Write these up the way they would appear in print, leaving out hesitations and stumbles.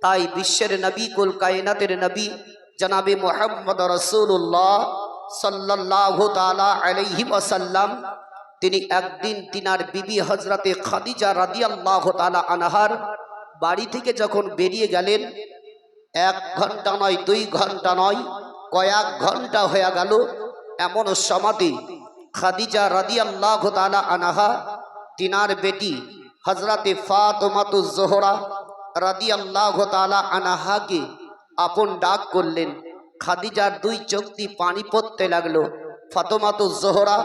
তাই বিশ্বের নবী, কুল কায়নাতের নবী জনাবে মুহাম্মদ রাসূলুল্লাহ সাল্লাল্লাহু তাআলা আলাইহি ওয়াসাল্লাম তিনি একদিন তিনার বিবি হযরতে খাদিজা রাদিয়াল্লাহু তাআলা আনহার বাড়ি থেকে যখন বেরিয়ে গেলেন, 1 ঘন্টা নয়, 2 ঘন্টা নয়, কয়েক ঘন্টা হয়ে গেল। এমন সমাধি খাদিজা রাদিয়াল্লাহু তাআলা আনহা তিনার বেটি হযরতে ফাতেমাতুজ জোহরা রাদিয়াল্লাহু তাআলা আনহাকে আপন ডাক করলেন। খাদিজার 2 চোখ দিয়ে পানি পড়তে লাগলো। ফাতেমাতুজ জোহরা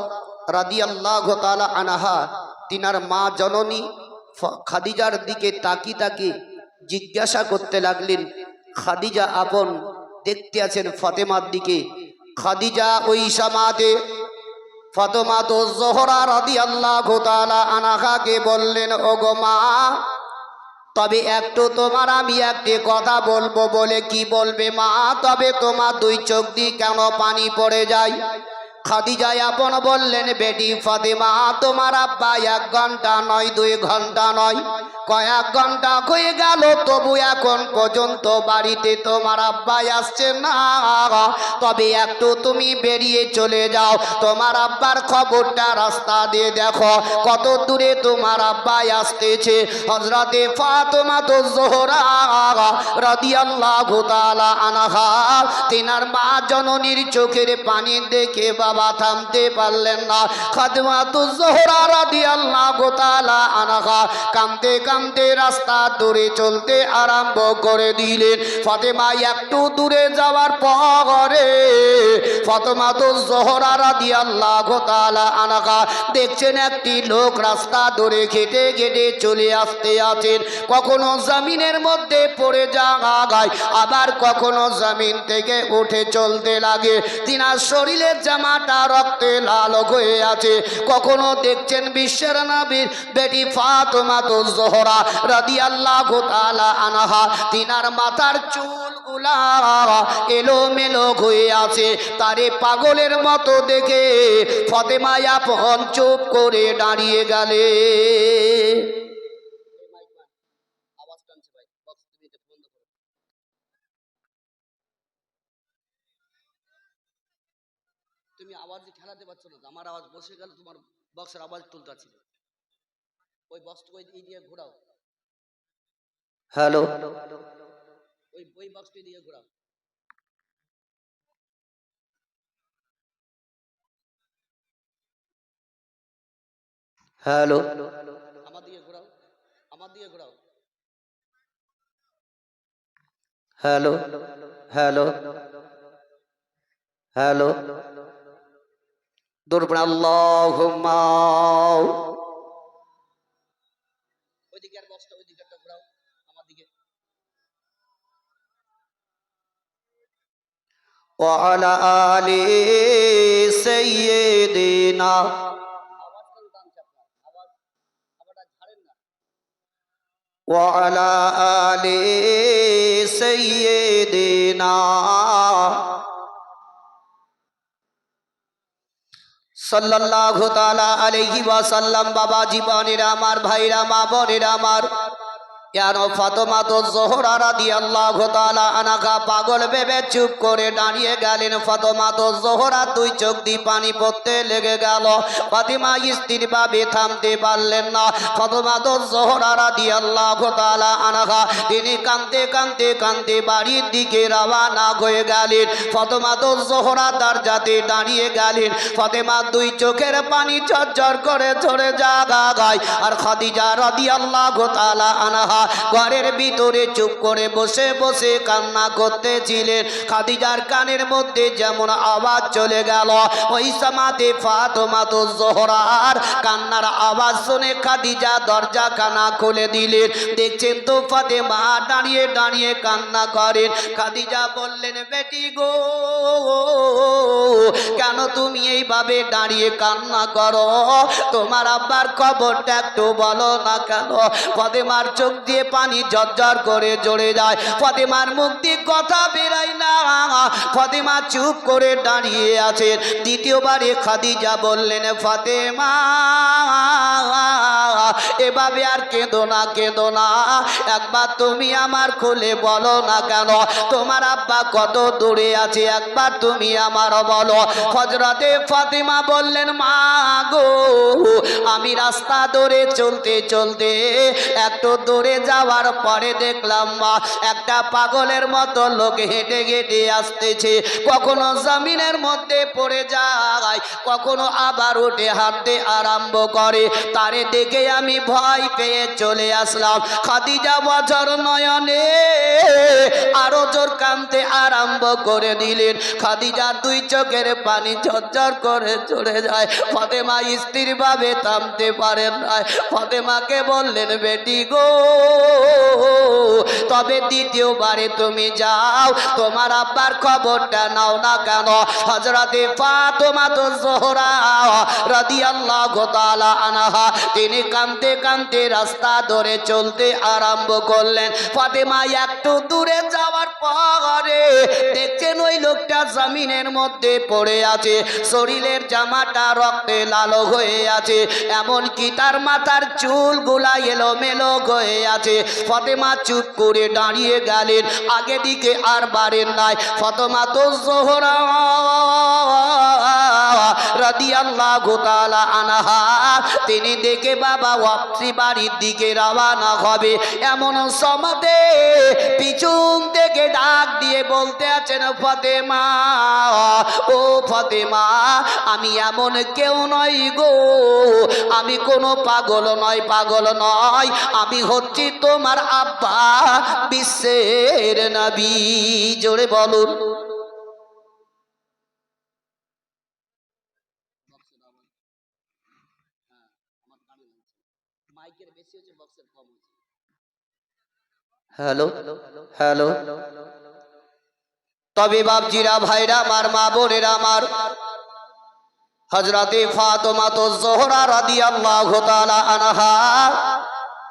রাদিয়াল্লাহু তাআলা আনহা তিনার মা জননী খাদিজার দিকে তাকি জিজ্ঞাসা করতে লাগলেন। খাদিজা আপন দেখতে আছেন ফাতেমার দিকে। খাদিজা ওই সমাতে ফাতেমাতুজ জোহরা রাদিয়াল্লাহু তাআলা আনহাকে বললেন, ওগো মা, তবে একটু তোমার আমি একটি কথা বলবো। বলে কি বলবে মা? তবে তোমার 2 চোখ দিয়ে কেন পানি পড়ে যায়? খাদিজা আপন বললেন, বেটি ফাতেমা, তোমার আব্বা 1 ঘন্টা নয়, 2 ঘন্টা নয়, কয়েক ঘন্টা হয়ে গেল, তবু এখন পর্যন্ত বাড়িতে তোমার আব্বা আসছে না। তবে একটু তুমি বেরিয়ে চলে যাও, তোমার আব্বার খবরটা রাস্তা দিয়ে দেখো কত দূরে তোমার আব্বা আসতেছে। হযরতে ফাতেমাতুজ জোহরা রাদিয়াল্লাহু তাআলা আনহা তিনার মা জননীর চোখের পানি দেখে বাবা থামতে পারলেন না। ফাতেমাতুজ জোহরা রাদিয়াল্লাহু তাআলা আনহা কাঁদতে কাঁদতে রাস্তা দূরে চলতে আরম্ভ করে দিলেন। ফাতেমা একটু দূরে যাওয়ার পরে ফাতেমাতুজ জোহরা রাদিয়াল্লাহু তাআলা আনহা দেখছেন একটি লোক রাস্তা ধরে হেঁটে হেঁটে চলে আসতে আছেন। কখনো জমিনের মধ্যে পড়ে যায়, আবার কখনো জমিন থেকে উঠে চলতে লাগে। তিনার শরীরের জামাটা রক্তে লাল হয়ে আছে। কখনো দেখছেন বিশ্বের নবীর বেটি ফাতেমাতুজ জোহরা রাদিয়াল্লাহু তাআলা আনহা তিনার মাথার চুলগুলা এলোমেলো হয়ে আছে। তারে পাগলের মতো দেখে ফাতেমা আপন চুপ করে দাঁড়িয়ে গেলে। তুমি আওয়াজ খেলাতে পারছো না, আমার আওয়াজ বসে গেল, তোমার বক্সের আওয়াজ তুলতে ছিল। ওই বক্সটা ওই দিয়ে ঘোরাও। হ্যালো, ওই বক্সটা দিয়ে ঘোরাও। হ্যালো, আমার দিকে ঘোরাও, আমার দিকে ঘোরাও। হ্যালো হ্যালো হ্যালো, দরবার আল্লাহুম্মা। ওইদিকে আর বক্সটা ওইদিকে একটা ঘোরাও, আমার দিকে। ওয়া আলা আলি সাইয়্যিদিনা, আওয়াজ করে টানছে আপনার, আওয়াজটা ছাড়েন না। ওয়া আলা আলি সাইয়্যিদিনা সাল্লাল্লাহু তাআলা আলাইহি ওয়াসাল্লাম। বাবা জীবনেরা আমার, ভাইরা, মা বোনেরা আমার, কেন ফাতেমাতুজ জোহরা রাদিয়াল্লাহু তাআলা আনহা পাগল ভেবে চুপ করে দাঁড়িয়ে গেলেন। ফাতেমাতুজ জোহরা 2 চোখ দিয়ে পানি পড়তে লেগে গেল। ফাতেমা স্থিরভাবে থামতে পারলেন না। ফাতেমাতুজ জোহরা রাদিয়াল্লাহু তাআলা আনহা তিনি কাঁদতে কাঁদতে কাঁদতে বাড়ির দিকে রওনা হয়ে গেলেন। ফাতেমাতুজ জোহরা দরজাতে দাঁড়িয়ে গেলেন। ফাতেমা 2 চোখের পানি ঝরঝর করে ঝরে যায়। আর খাদিজা রাদিয়াল্লাহু তাআলা আনহা ঘরের ভিতরে চুপ করে বসে বসে কান্না করতেছিলেন। খাদিজার কানের মধ্যে যেমন আওয়াজ চলে গেল, ওই সমাতে ফাতেমাতুজ জোহরার কান্নার আওয়াজ শুনে খাদিজা দরজা খানা খুলে দিলেন। দেখছেন তো ফাতেমা দাঁড়িয়ে দাঁড়িয়ে কান্না করেন। খাদিজা বললেন, বেটি গো, কেন তুমি এইভাবে দাঁড়িয়ে কান্না করো? তোমার আব্বার খবরটা একটু বলো না কেন? ফাতেমার চোখ দিয়ে পানি ঝরঝর করে ঝরে যায়। ফাতেমার মুখ দিয়ে কথা বেরায় না। ফাতেমা চুপ করে দাঁড়িয়ে আছেন। দ্বিতীয়বারে খাদিজা বললেন, ফাতেমা এভাবে আর কেঁদো না, কেঁদো না। একবার তুমি আমার খুলে বলো না কেন তোমার আব্বা কত দূরে আছে, একবার তুমি আমার বলো। হযরতে ফাতেমা বললেন, মা গো, আমি রাস্তা ধরে চলতে চলতে একটু দূরে যাওয়ার পরে দেখলাম মা, একটা পাগলের মতো লোক হেঁটে হেঁটে আসতেছে। কখনো জমিনের মধ্যে পড়ে যায়, কখনো আবার উঠে হাঁটতে আরম্ভ করে। তারে দেখে আমি ভয় পেয়ে চলে আসলাম। খাদিজা বছর নয়নে আরো জোর কাঁদতে আরম্ভ করে দিলেন। খাদিজার দুই চোখের পানি ঝরঝর করে চলে যায়। ফাতেমা স্ত্রীর ভাবে থামতে পারেন না। ফাতেমাকে বললেন, বেটি গো, তবে দ্বিতীয়বারে তুমি যাও, তোমার আব্বার খবরটা নাও না কেন? হযরতে ফাতেমা জোহরা রাদিয়াল্লাহু তাআলা আনহা তিনি কাঁদতে কাঁদতে রাস্তা ধরে চলতে আরম্ভ করলেন। ফাতেমা একটু দূরে যাওয়ার পরে দেখছেন ওই লোকটা জমিনের মধ্যে পড়ে আছে, শরীরের জামাটা রক্তে লাল হয়ে আছে, এমনকি তার মাথার চুলগুলা এলোমেলো হয়ে আছে। ফাতেমা চুপ করে দাঁড়িয়ে গেলেন, আগে দিকে আর বাড়েন নাই। ফাতেমা জোহরা রাদিয়াল্লাহু তাআলা আনহা তিনি দেখে বাবা ওয়াপসি বাড়ির দিকে রওনা হবে, এমন সমতে পিছন থেকে ডাক দিয়ে বলতে আছেন, ফাতেমা, ও ফাতেমা, আমি এমন কেউ নই গো, আমি কোনো পাগল নয়, পাগল নয়, আমি হচ্ছি তোমার আব্বা বিশ্বের নবী। জোরে বলুন। Hello hello. তবে বাপজিরা, ভাইরা আমার, মা বোনেরা আমার, হযরতে ফাতেমা জোহরা রাদিয়াল্লাহু তাআলা আনহা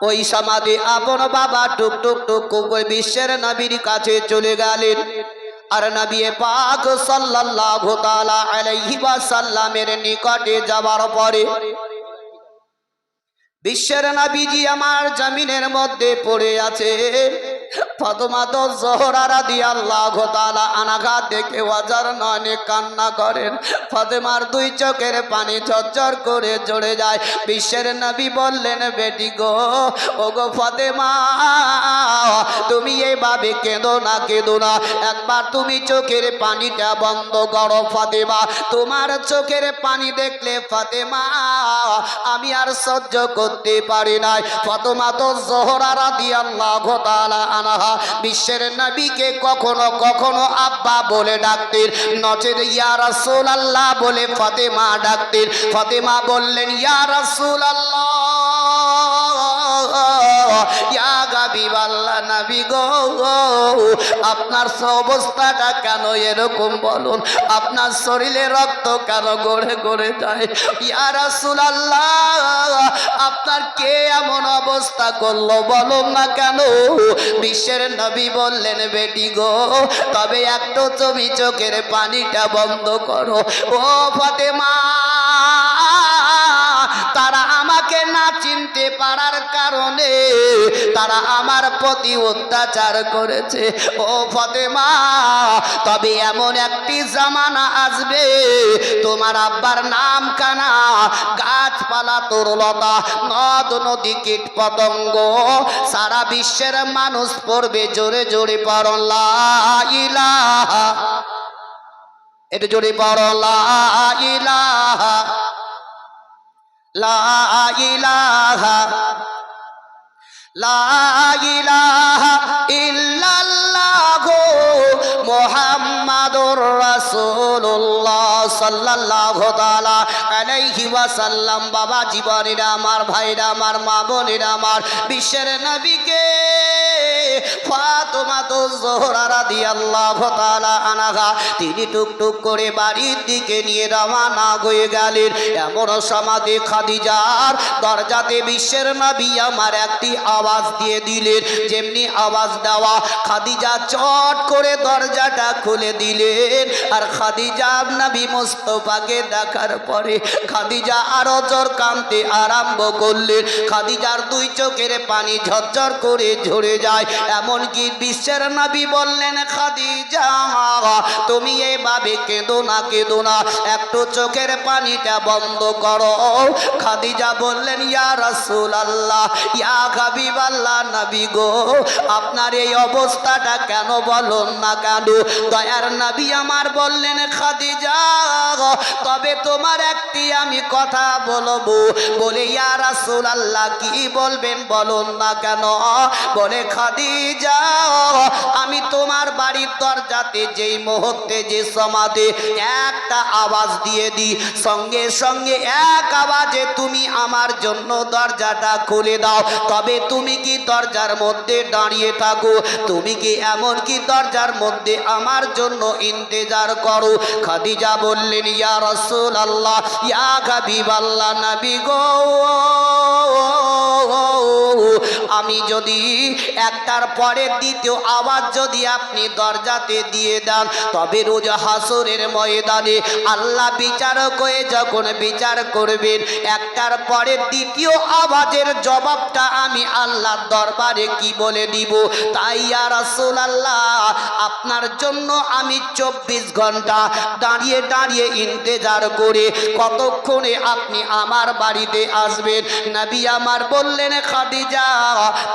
ওই সমাধি আপন বাবা টুক টুক টুক করে বিশ্বের নবীর কাছে চলে গেলেন। আর নবী পাক সাল্লাল্লাহু তাআলা আলাইহি ওয়াসাল্লামের নিকটে যাওয়ার পরে বিশ্বের নবীজি আমার জমিনের মধ্যে পড়ে আছে। ফাতেমা জোহরা রাদিয়াল্লাহু তাআলা আনহা দেখে ওয়াজার নয়নে কান্না করেন। ফাতেমার দুই চোখের পানি ঝরঝর করে ঝরে যায়। বিশ্বের নবী বললেন, বেটি গো, ও গো ফাতেমা, তুমি এইভাবে কেঁদো না, কেঁদো না, একবার তুমি চোখের পানিটা বন্ধ করো। ফাতেমা, তোমার চোখের পানি দেখলে ফাতেমা আমি আর সহ্য করতে পারি নাই। ফাতেমা জোহরা রাদিয়াল্লাহু তাআলা আনহা বিশ্বের নবীকে কখনো কখনো আব্বা বলে ডাকতেন, নচেত ইয়া রাসূলুল্লাহ বলে ফাতেমা ডাকতেন। ফাতেমা বললেন, ইয়া রাসূলুল্লাহ, ইয়া হাবিবাল্লাহ, নবী গো, আপনার অবস্থাটা কেন এরকম বলুন, আপনার শরীরে রক্ত কেন গড়ে গড়ে যায়? ইয়া রাসূলুল্লাহ, আপনার কে এমন অবস্থা করলো বলুন না কেন? বিশ্বের নবী বললেন, বেটি গো, তবে একটু তুমি চোখের পানিটা বন্ধ করো। ও ফাতেমা, তারা আমাকে না চিনতে পারার কারণে তারা আমার প্রতি অত্যাচার করেছে। ও ফাতেমা, তবে এমন একটি জামানা আসবে তোমার আব্বার নাম কানা, গাছপালা তরুলতা, নদ নদী কীট পতঙ্গ, সারা বিশ্বের মানুষ পড়বে জোরে জোরে পড়ো লা ইলাহা, এটা জোরে পড়ো লা ইলাহা, লা ইলাহা, লা ইলাহা ইল্লাল্লাহু মুহাম্মাদুর রাসূলুল্লাহ সাল্লাল্লাহু তাআলা আলাইহি ওয়াসাল্লাম। বাবা জীবনেরা আমার, ভাইরা আমার, মা বোনেরা আমার, বিশ্বের নবীকে ফাতেমা জোহরা রাদিয়াল্লাহু তাআলা আনহা তিনি টুকটুক করে বাড়ির দিকে নিয়ে রওনা হয়ে গেলেন। এমন সমাধি খাদিজার দরজাতে বিশ্বের নবী আমার একটি আওয়াজ দিয়ে দিলেন। যেমনি আওয়াজ দেওয়া খাদিজা চট করে দরজাটা খুলে দিলেন। আর খাদিজা নবী মুস্তাফাকে দেখার পরে খাদিজা আরো জোর কাঁদতে আরম্ভ করলেন। খাদিজার দুই চোখের পানি ঝরঝর করে ঝরে যায়। এমনকি বিশ্বের নবী বললেন, খাদিজা তুমি এভাবে কেঁদো না, একটু চোখের পানিটা বন্ধ করো। খাদিজা বললেন, ইয়া রাসূলুল্লাহ, ইয়া হাবিবাল্লাহ, নবী গো আপনার এই অবস্থাটা কেন বলুন না কেন? দয়ার নবী আমার বললেন, খাদিজা তবে তোমার একটি আমি কথা বলবো। বলে, ইয়া রাসূলুল্লাহ কি বলবেন বলুন না কেন? বলে, খাদিজা আমি তোমার বাড়ির দরজাতে যেই মুহূর্তে যে সমাধি একটা আওয়াজ দিয়ে দিই, সঙ্গে সঙ্গে এক আওয়াজে তুমি আমার জন্য দরজাটা খুলে দাও। তবে তুমি কি দরজার মধ্যে দাঁড়িয়ে থাকো? তুমি কি এমন কি দরজার মধ্যে আমার জন্য ইন্তেজার করো? খাদিজা বললেন, ইয়া রাসূলুল্লাহ, ইয়া হাবিবাল্লাহ, নবী গো আমি যদি একটার পরে দ্বিতীয় আওয়াজ যদি আপনি দরজাতে দিয়ে দেন, তবে রোজ হাসরের ময়দানে আল্লাহ বিচারক হয়ে যখন বিচার করবেন, একটার পরে দ্বিতীয় আওয়াজের জবাবটা আমি আল্লাহর দরবারে কি বলে দিব? তাই ইয়া রাসূলুল্লাহ আপনার জন্য আমি 24 ঘন্টা দাঁড়িয়ে দাঁড়িয়ে ইন্তেজার করে কতক্ষণে আপনি আমার বাড়িতে আসবেন। নবী আমার বললেন, খাদিজা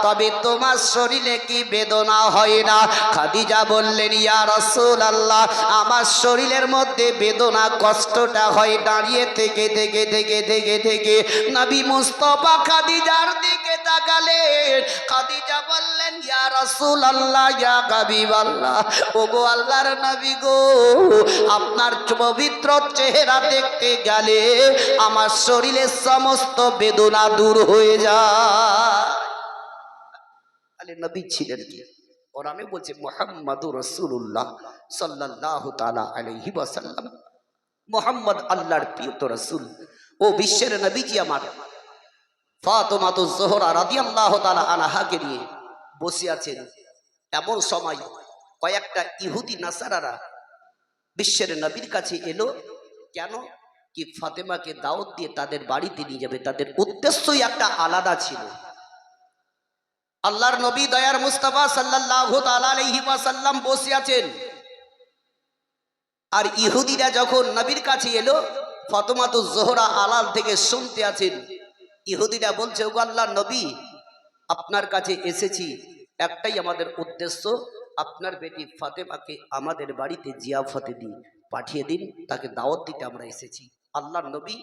তবে তোমার শরীরে কি বেদনা হয় না? খাদিজা বললেন, ইয়া রাসূলুল্লাহ আমার শরীরের মধ্যে বেদনা কষ্টটা হয় দাঁড়িয়ে থেকে থেকে থেকে থেকে থেকে। নবী মুস্তাফা খাদিজার দিকে তাকালেন। খাদিজা বললেন, ইয়া রাসূলুল্লাহ, ইয়া হাবিবাল্লাহ, ওগো আল্লাহর নবী গো আপনার পবিত্র চেহারা দেখতে গেলে আমার শরীরের সমস্ত বেদনা দূর হয়ে যায়। আলে নবী ছিলেন কি? কোরআনে বলছে মুহাম্মাদুর রাসূলুল্লাহ সাল্লাল্লাহু তাআলা আলাইহি ওয়াসাল্লাম, মুহাম্মদ আল্লাহর প্রিয় রাসূল। ও বিশ্বের নবীজি আমার ফাতেমা জোহরা রাদিয়াল্লাহু তাআলা আনহাকে নিয়ে বসে আছেন। এমন সময় কয়েকটা ইহুদি নাসারারা বিশ্বের নবীর কাছে এলো। কেন? কি ফাতেমাকে দাওয়াত দিয়ে তাদের বাড়িতে নিয়ে যাবে। তাদের উদ্দেশ্যই একটা আলাদা ছিল। আল্লাহর নবী দয়ার মুস্তাফা সাল্লাল্লাহু তাআলা আলাইহি ওয়াসাল্লাম বসে আছেন। আর ইহুদিরা যখন নবীর কাছে এলো, ফাতেমা জোহরা আলাল থেকে শুনতে আছেন। ইহুদিরা বলছে, ওগো আল্লাহর নবী আপনার কাছে এসেছি, একটাই আমাদের উদ্দেশ্য, আপনার বেটি ফাতেমাকে আমাদের বাড়িতে জিয়াফতে দিন, পাঠিয়ে দিন, তাকে দাওয়াত দিতে আমরা এসেছি। আল্লাহর নবী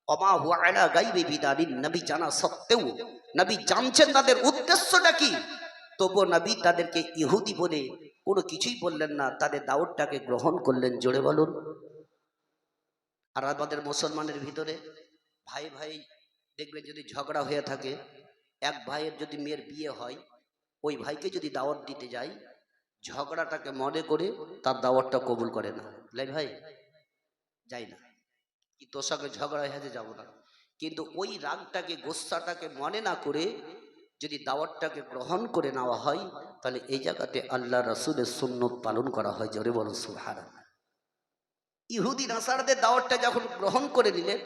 ওমা হুয়া আলা গায়বি বিদালিন, নবী জানা সত্ত্বেও নবী জানছেন তাদের উদ্দেশ্যটা কি, তবু নবী তাদেরকে ইহুদি বলে কোনো কিছুই বললেন না, তাদের দাওয়াতটাকে গ্রহণ করলেন। জোরে বলুন। আর আমাদের মুসলমানের ভিতরে ভাই ভাই দেখবেন যদি ঝগড়া হয়ে থাকে, এক ভাইয়ের যদি মেয়ের বিয়ে হয়, ওই ভাইকে যদি দাওয়াত দিতে যায়, ঝগড়াটাকে মনে করে তার দাওয়াতটা কবুল করে না। লাই ভাই যাই না, কি তোর সঙ্গে ঝগড়া হয়েছে যাবো না। কিন্তু ওই রাগটাকে গোস্সাটাকে মনে না করে যদি দাওয়াতটাকে গ্রহণ করে নেওয়া হয়, তাহলে এই জায়গাতে আল্লাহ রাসূলের সুন্নত পালন করা হয়। জোরে বলুন সুবহানাল্লাহ। ইহুদি নাসারদের দাওয়াতটা যখন গ্রহণ করে নিলেন,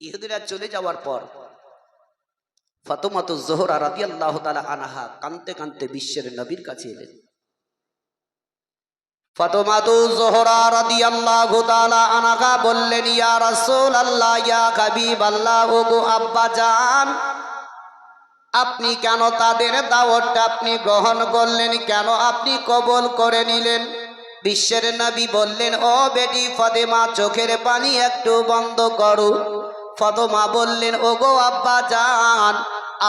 ইহুদিরা চলে যাওয়ার পর ফাতেমা জোহরা রাদিয়াল্লাহু তাআলা আনহা কাঁদতে কাঁদতে বিশ্বের নবীর কাছে এলেন। ফাতেমা জোহরা রাদিয়াল্লাহু তাআলা আনহা বললেন, ইয়া রাসূলুল্লাহ, ইয়া হাবিবাল্লাহ, ওগো আব্বা জান আপনি কেন তাদের দাওয়াতটা আপনি গ্রহণ করলেন? কেন আপনি কবুল করে নিলেন? বিশ্বের নবী বললেন, ও বেটি ফাতেমা চোখের পানি একটু বন্ধ করো। ফাতেমা বললেন, ওগো আব্বা জান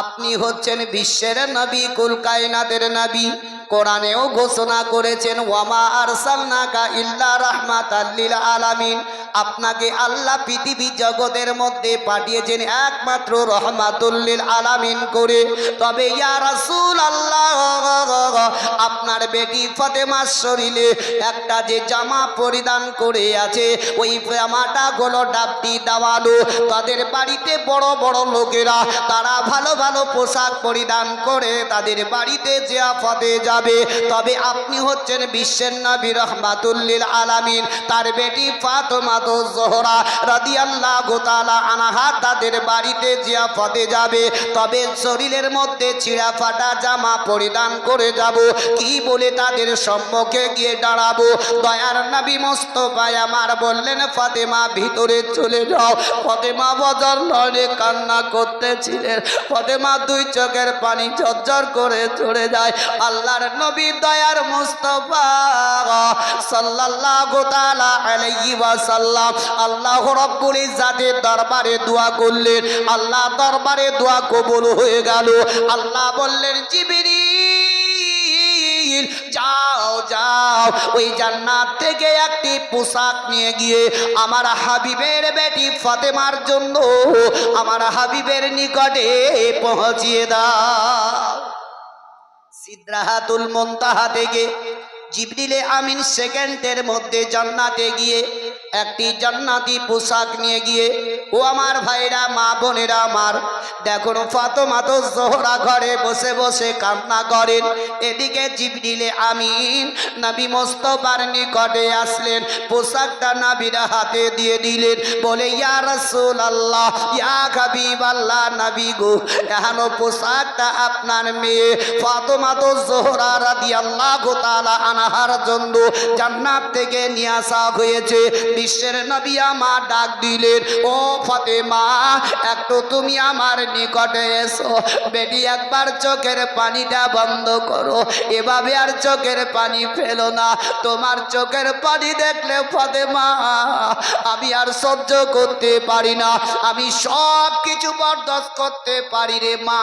আপনি হচ্ছেন বিশ্বের নবী, কুল কায়নাতের নবী, কোরআনেও ঘোষণা করেছেন ওয়ামা আরসালনাকা ইল্লা রাহমাতাল লিল আলামিন, আপনাকে আল্লাহ পৃথিবী জগতের মধ্যে পাঠিয়েছেন একমাত্র রহমাতুল লিল আলামিন করে। তবে ইয়া রাসূলুল্লাহ, আপনার বেটি ফাতেমার শরীরে একটা যে জামা পরিধান করে আছে, ওই জামাটা হলো ডাবটি দেওয়ালো। তাদের বাড়িতে বড় বড় লোকেরা তারা ভালো ভালো পোশাক পরিধান করে তাদের বাড়িতে জিয়াফতে যাবে। তবে আপনি হচ্ছেন বিশ্বের নবী রহমাতুল লিল আলামিন, তার বেটি ফাতেমা জোহরা রাদিয়াল্লাহু তাআলা আনহা তাদের বাড়িতে জিয়াফতে যাবে। তবে শরীরের মধ্যে ছিঁড়া ফাটা জামা পরিধান করে যাব, কি বলে তাদের সম্মুখে গিয়ে দাঁড়াবো? দয়ার নবী মুস্তাফা আমার বললেন ফাতেমা ভিতরে চলে যাও। ফাতেমা বদর নয়নে কান্না করতেছিলেন, ফাতেমা দুই চোখের পানি ঝরঝর করে চলে যায়। আল্লাহর নবী দয়ার মুস্তাফা সাল্লাল্লাহু তাআলা আলাইহি ওয়াসাল্লাম আল্লাহ রাব্বুল ইজ্জাতের দরবারে দোয়া করলেন। আল্লাহ দরবারে দোয়া কবুল হয়ে গেল। আল্লাহ বললেন জিবরিল যাও যাও, ওই জান্নাত থেকে একটি পোশাক নিয়ে গিয়ে আমার হাবিবের বেটি ফাতেমার জন্য আমার হাবিবের নিকটে পৌঁছিয়ে দাও। সিদরাতুল মুনতাহা থেকে জিবরিল আমিন সেকেন্ডের মধ্যে জান্নাতে গিয়ে একটি জান্নাতি পোশাক নিয়ে গিয়ে, ও আমার ভাইরা মা বোনেরা আমার দেখুন, ফাতেমা তো জোহরা ঘরে বসে বসে কান্না করেন। এদিকে জিবরিল আমিন নবী মুস্তাফার নিকটে আসলেন, পোশাকটা নবীর হাতে দিয়ে দিলেন, বলে ইয়া রাসূলুল্লাহ, ইয়া হাবিবাল্লাহ, নবী গো, এখন পোশাকটা আপনার মেয়ে ফাতেমা তো জোহরা রাদিয়াল্লাহু তাআলা আনহার জন্য জান্নাত থেকে নিয়ে আসা হয়েছে। বিশ্বের নবী আমার ডাক দিলেন, ও ফাতেমা একটু তুমি আমার নিকটে এসো। বেটি একবার চোখের পানিটা বন্ধ করো, এভাবে আর চোখের পানি ফেলো না। তোমার চোখের পানি দেখলে ফাতেমা আমি আর সহ্য করতে পারি না, আমি সব কিছু বরদাস্ত করতে পারি রে মা,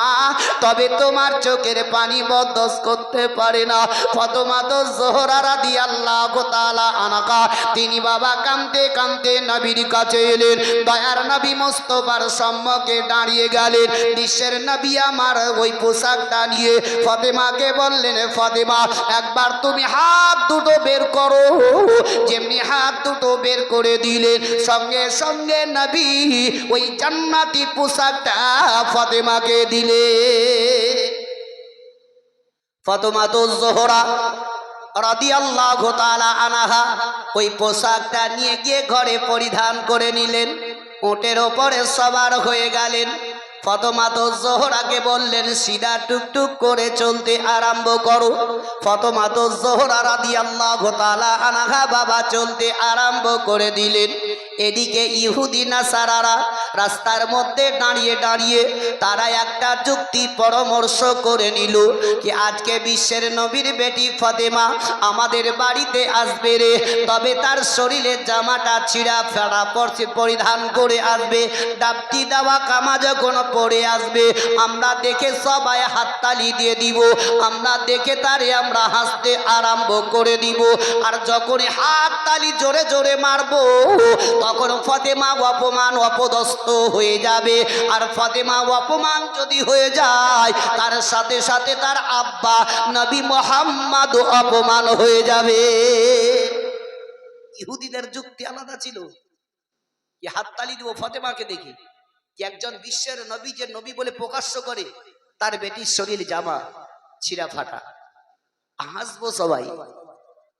তবে তোমার চোখের পানি বরদাস্ত করতে পারে না। ফাতেমা তো জোহরা রাদিয়াল্লাহু তাআলা আনহা তিনি বাবা কাঁদতে কাঁদতে নবীর কাছে এলেন। দয়ার নবী মুস্তাফার সম্মুখে দাঁড়িয়ে গেলেন। বিশ্বের নবী আমার ওই পোশাকটা নিয়ে ফাতেমাকে বললেন, ফাতেমা একবার তুমি হাত দুটো বের করো। যেমনি হাত দুটো বের করে দিলেন, সঙ্গে সঙ্গে নবী ওই জান্নাতি পোশাকটা ফাতেমাকে দিলে। ফাতেমা তো জোহরা রাদিয়াল্লাহু তাআলা আনহা ওই পোশাকটা নিয়ে গিয়ে ঘরে পরিধান করে নিলেন, উটের ওপরে সবার হয়ে গেলেন। ফাতেমা তো জোহরাকে বললেন সিধা টুকটুক করে চলতে আরম্ভ করো। ফাতেমা তো জোহরা রাদিয়াল্লাহু তাআলা আনহা বাবা চলতে আরম্ভ করে দিলেন। এদিকে ইহুদি নাসারারা রাস্তার মধ্যে দাঁড়িয়ে দাঁড়িয়ে তারা একটা যুক্তি পরামর্শ করে নিল কি আজকে বিশ্বের নবীর বেটি ফাতেমা আমাদের বাড়িতে আসবে রে, তবে তার শরীরের জামাটা ছিঁড়া ফেড়া পরিধান করে আসবে, ডাবটি দেওয়া কামা যখন পরে আসবে, আমরা দেখে সবাই হাততালি দিয়ে দিব, আমরা দেখে তারে আমরা হাসতে আরম্ভ করে দিব। আর যখন হাততালি জোরে জোরে মারবো তখন ফাতেমা অপমান অপদস্থ হয়ে যাবে। আর ফাতেমা অপমান যদি হয়ে যায় তার সাথে সাথে তার আব্বা নবী মুহাম্মদ অপমান হয়ে যাবে। ইহুদিদের যুক্তি আলাদা ছিল, কি হাততালি দিব ফাতেমাকে দেখি, কি একজন বিশ্বের নবী যে নবী বলে প্রকাশ্য করে তার বেটির শরীর জামা ছিঁড়া ফাটা, হাসবো সবাই।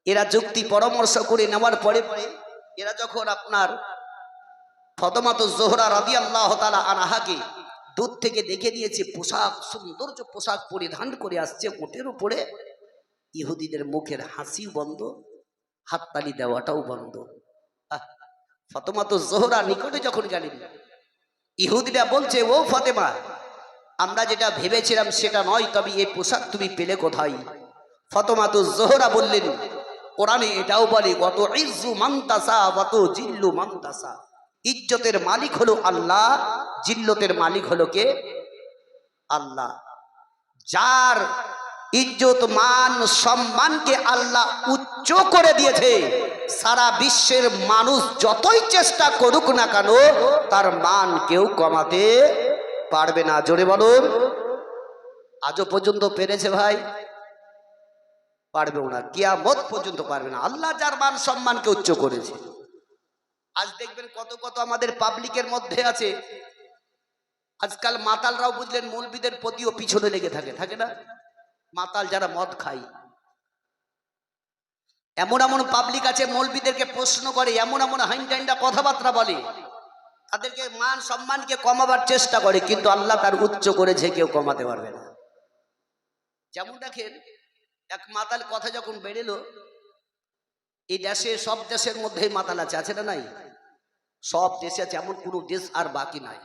এরা যুক্তি পরামর্শ করে নেওয়ার পরে পরে এরা যখন আপনার ফাতেমা তো জোহরা রাদিয়াল্লাহু তাআলা আনহাকে দূর থেকে দেখে দিয়েছে পোশাক, সৌন্দর্য পোশাক পরিধান করে আসছে উটের উপরে, ইহুদিদের মুখের হাসি বন্ধ, হাততালি দেওয়াটাও বন্ধ। ফাতেমা তো জোহরা নিকটে যখন গেলেন, ইহুদিরা বলছে ও ফাতেমা আমরা যেটা ভেবেছিলাম সেটা নয়, তবে এই পোশাক তুমি পেলে কোথায়? ফাতেমা তো জোহরা বললেন, কোরআনে এটাও বলে কত ইজ্জু মানতাসা কত জিল্লু মানতাসা, ইজ্জতের মালিক হলো আল্লাহ, জিল্লতের মালিক হলো কে? আল্লাহ। যার ইজ্জত মান সম্মানকে আল্লাহ উচ্চ করে দিয়েছে। সারা বিশ্বের মানুষ যতই চেষ্টা করুক না কেন তার মান কেউ কমাতে পারবে না। জোরে বলুন, আজও পর্যন্ত পেরেছে ভাই? পারবেও না, কিয়ামত পর্যন্ত পারবে না। আল্লাহ যার মান সম্মানকে উচ্চ করেছে। আজ দেখবেন কত কত আমাদের পাবলিকের মধ্যে আছে, আজকাল মাতালরাও বুঝলেন মৌলবীদের প্রতিও পিছনে লেগে থাকে, থাকে না? মাতাল যারা মদ খায়, এমন এমন পাবলিক আছে মৌলবীদেরকে প্রশ্ন করে, এমন এমন হাইন্ডাইন্ডা কথাবার্তা বলে, তাদেরকে মান সম্মানকে কমাবার চেষ্টা করে, কিন্তু আল্লাহ তার উচ্চ করেছে, কেউ কমাতে পারবে না। যেমন দেখেন, এক মাতাল কথা যখন বেরেলো, এই দেশে সব দেশের মধ্যে মাতাল আছে, আছে না নাই? সব দেশে আছে, এমন কোনো দেশ আর বাকি নাই।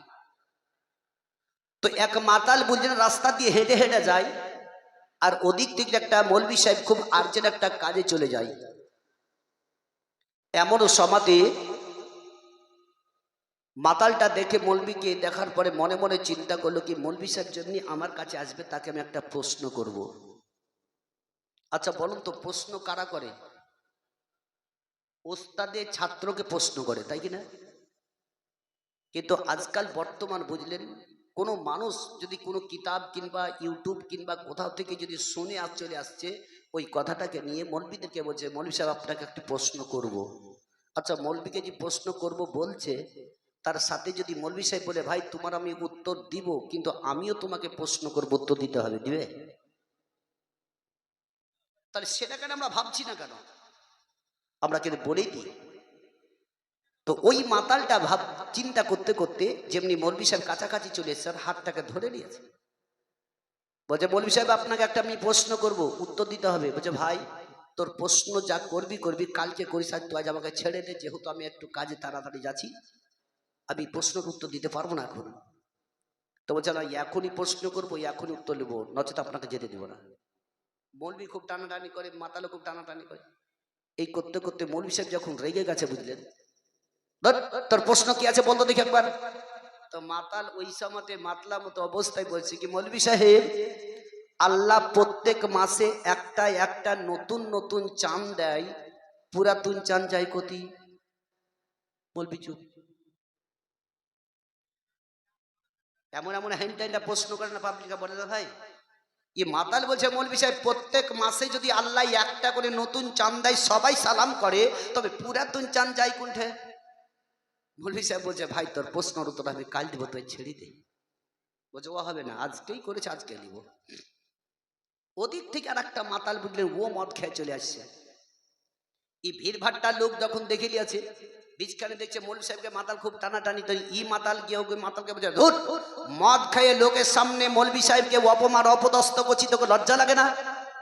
তো এক মাতাল বুঝলেন রাস্তা দিয়ে হেঁটে হেঁটে যায়, আর ওদিক থেকে একটা মৌলবী সাহেব খুব আর্জেন্ট একটা কাজে চলে যায়। এমন সমাতে মাতালটা দেখে মৌলবীকে দেখার পরে মনে মনে চিন্তা করলো কি মৌলবী সাহেব যেমনি আমার কাছে আসবে তাকে আমি একটা প্রশ্ন করব। আচ্ছা বলুন তো, প্রশ্ন কারা করে? ওস্তাদে ছাত্রকে প্রশ্ন করে, তাই কি না? কিন্তু আজকাল বর্তমান বুঝলেন, কোনো মানুষ যদি কোনো কিতাব কিংবা ইউটিউব কিংবা কোথাও থেকে যদি শুনে চলে আসছে, ওই কথাটাকে নিয়ে মৌলবীদেরকে বলছে মৌলবী সাহেব আপনাকে একটি প্রশ্ন করব। আচ্ছা মৌলবীকে যে প্রশ্ন করব বলছে, তার সাথে যদি মৌলবী সাহেব বলে ভাই তোমার আমি উত্তর দিব, কিন্তু আমিও তোমাকে প্রশ্ন করব, উত্তর দিতে হবে, দিবে? তাহলে সেটা কেন আমরা ভাবছি না কেন? আমরা কিন্তু বলেই দিই। তো ওই মাতালটা চিন্তা করতে করতে যেমনি মৌলবী সাহেব কাছাকাছি চলে এসছে, হাতটাকে ধরে নিয়েছে। বলছে মৌলবী সাহেব আপনাকে একটা আমি প্রশ্ন করব, উত্তর দিতে হবে। বলছে ভাই তোর প্রশ্ন যা করবি করবি, কালকে করিস, আর তুই আজ আমাকে ছেড়ে দে, যেহেতু আমি একটু কাজে তাড়াতাড়ি যাচ্ছি, আমি প্রশ্নের উত্তর দিতে পারবো না এখন। তো বলছে না, এখনই প্রশ্ন করবো, এখনই উত্তর নেবো, নচেত আপনাকে যেতে দেবো না। মৌলবী খুব টানাটানি করে, মাতালও খুব টানাটানি করে। এই করতে করতে মৌলবী সাহেব যখন রেগে গেছে বুঝলেন, তোর প্রশ্ন কি আছে বলতো দেখি একবার। তো মাতাল ওই সময়তে মাতলা মতো অবস্থায় বলছে কি মৌলবী সাহেব, আল্লাহ প্রত্যেক মাসে একটা একটা নতুন নতুন চাঁদ দেয়, পুরাতন চাঁদ যায় কতি? বলবি চুপ। এমন এমন হ্যান্ডাইন্ডা প্রশ্ন করে না পাবলিকা, বলে না ভাই। ই মাতাল বলছে মৌলবী সাহেব প্রত্যেক মাসে যদি আল্লাহ একটা করে নতুন চাঁদ দেয়, সবাই সালাম করে, তবে পুরাতন চাঁদ যায় কোনঠে? মৌলবী সাহেব বলছে ভাই তোর প্রশ্নের উত্তর আমি কাল দিব, তুই ছেড়ে দে। বলছে ও হবে না, আজকেই করেছে, আজকে নিব। ওদিক থেকে আর একটা মাতাল বুঝলেন, ও মদ খেয়ে চলে আসছে। এই ভিড় ভাট্টার লোক যখন দেখে নিয়েছে, বীজখানে দেখছে মৌলবী সাহেবকে মাতাল খুব টানাটানি, তো ই মাতাল গিয়ে ওই মাতালকে বলছে ধুর, মদ খেয়ে লোকের সামনে মৌলবী সাহেবকে অপমান অপদস্থ করছি, তোকে লজ্জা লাগে না?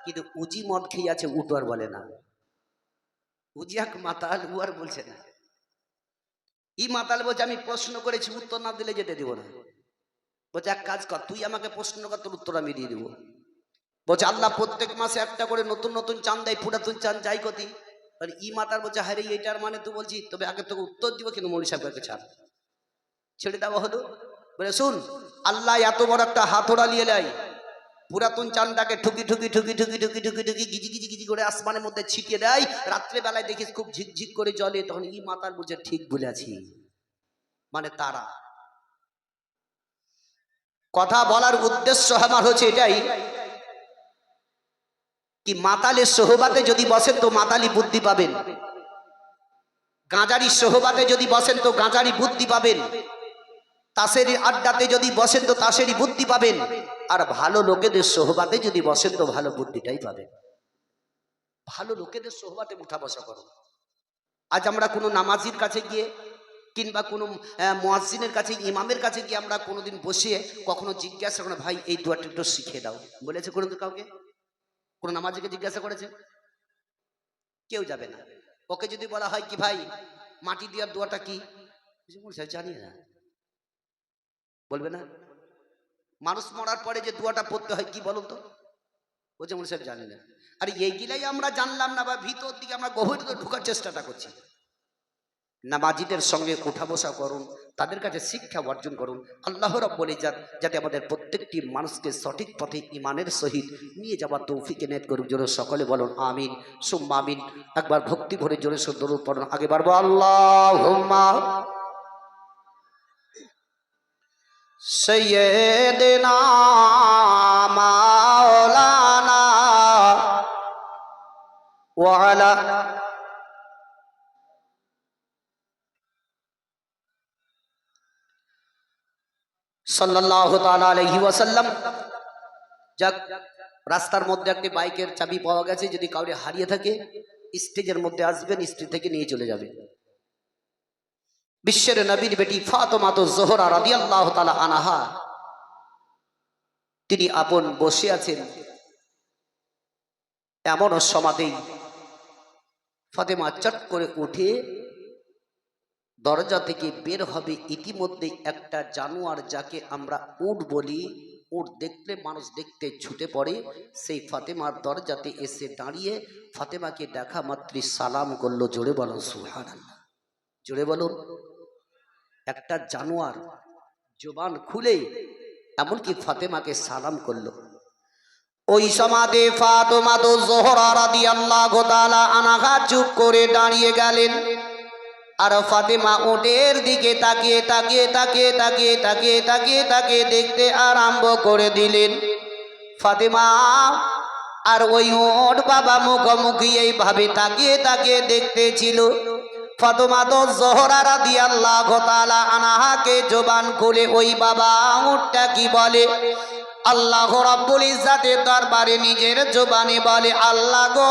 কিন্তু উজি মদ খেয়ে আছে, উঠো আর বলে না। উজি এক মাতাল, ও আর বলছে না। ই মাতাল বলছে আমি প্রশ্ন করেছি, উত্তর না দিলে যেতে দিব না। বলছে এক কাজ কর, তুই আমাকে প্রশ্ন কর, তোর উত্তর আমি দিয়ে দেবো। বলছে আল্লাহ প্রত্যেক মাসে একটা করে নতুন নতুন চাঁদ দেয়, পুরাতন চাঁদ যাই কতি? ই মাতার বলছে হ্যাঁ রে, এইটার মানে তুই বলছি, তবে আগে তোকে উত্তর দিব, কিন্তু মৌলবী সাহেবকে ছাড়, ছেড়ে দেওয়া হলো। বলে শুন, আল্লাহ এত বড় একটা হাতড়া নিয়ে নেয়, পুরাতন চাঁদটাকে ঠুকি ঠুকি ঠুকি ঠুকি ঠুকি ঠুকি ঠুকি গিজি গিজি গিজি করে আসমানের মধ্যে ছিটিয়ে দেয়, রাত্রে বেলায় দেখিস খুব ঝিকঝিক করে জ্বলে, তখন ই মাতার বলছে ঠিক বলেছি, মানে তারা। কথা বলার উদ্দেশ্য আমার হচ্ছে এটাই কি মাতালের সোহবাতে যদি বসেন তো মাতালি বুদ্ধি পাবেন, গাঁজারি সোহবাতে যদি বসেন তো গাঁজারি বুদ্ধি পাবেন, তাসেরি আড্ডাতে যদি বসেন তো তাসেরই বুদ্ধি পাবেন, আর ভালো লোকেদের সোহবাতে যদি বসেন তো ভালো বুদ্ধিটাই পাবেন। ভালো লোকেদের সোহবাতে উঠা বসা করো। আজ আমরা কোনো নামাজির কাছে গিয়ে কিংবা কোনো মুয়াজ্জিনের কাছে, ইমামের কাছে গিয়ে আমরা কোনোদিন বসে কখনো জিজ্ঞাসা করি ভাই এই দোয়াটা একটু শিখিয়ে দাও, বলেছে কোনোদিন কাউকে? কোনো নামাজিকে জিজ্ঞাসা করেছে? কেউ যাবে না। ওকে যদি বলা হয় কি ভাই মাটি দেওয়ার দোয়াটা কি, জানি না, বলবে না। মানুষ মরার পরে যে দোয়াটা পড়তে হয় কি বলুন তো? বলছে মনে সাহেব জানি না। আর এইগুলাই আমরা জানলাম না, বা ভিতর দিকে আমরা গভীর ঢোকার চেষ্টাটা করছি। নামাজিদের সঙ্গে উঠা বসা করুন, তাদের কাছে শিক্ষা অর্জন করুন। আল্লাহ রাব্বুল ইজ্জত যাতে আমাদের প্রত্যেকটি মানুষকে সঠিক পথে ইমানের সহিত নিয়ে যাওয়ার তৌফিক এনায়েত করুন। জোরে সকলে বলুন আমিন সুম্মা আমিন। একবার ভক্তি ভরে জোরে সো দরুদ পড়ুন। আগে বাড়বো আল্লাহুম্মা সাইয়্যিদিনা মাওলানা ওয়া আলা সাল্লাল্লাহু তাআলা আলাইহি ওয়াসাল্লাম। যাক, রাস্তার মধ্যে একটি বাইকের চাবি পাওয়া গেছে, যদি কাউরে হারিয়ে থাকে স্টেজের মধ্যে আসবেন, স্টেজ থেকে নিয়ে চলে যাবে। বিশ্বের নবীর বেটি ফাতেমা জোহরা রাদিয়াল্লাহু তাআলা আনহা, তিনি আপন বসে আছেন, এমন সমাতেই ফাতেমা চট করে উঠে দরজা থেকে বের হবে। ইতিমধ্যে একটা জানোয়ার, যাকে আমরা উট বলি, উট দেখলে মানুষ দেখতে ছুটে পড়ে, সেই ফাতেমার দরজাতে এসে দাঁড়িয়ে ফাতেমাকে দেখা মাত্রই সালাম করলো। জোরে বলুন সুবহানাল্লাহ, জোরে বলুন। একটা জানোয়ার জবান খুলে এমনকি ফাতেমাকে সালাম করলো। ওই সমাদে ফাতেমা জোহরা রাদিয়াল্লাহু তাআলা আনহা চুপ করে দাঁড়িয়ে গেলেন। আর ফাতেমা উটের দিকে তাকিয়ে তাকিয়ে তাকিয়ে তাকিয়ে তাকিয়ে তাকিয়ে তাকিয়ে দেখতে আরম্ভ করে দিলেন। ফাতেমা আর ওই উট বাবা মুখোমুখি এইভাবে তাকিয়ে তাকিয়ে দেখতেছিল। ফাতেমা জোহরা রাদিয়াল্লাহু তাআলা আনহাকে জবান খুলে ওই বাবা উটটা কি বলে? আল্লাহ রাব্বুল ইজ্জাতের দরবারে নিজের জবানে বলে, আল্লাহ গো,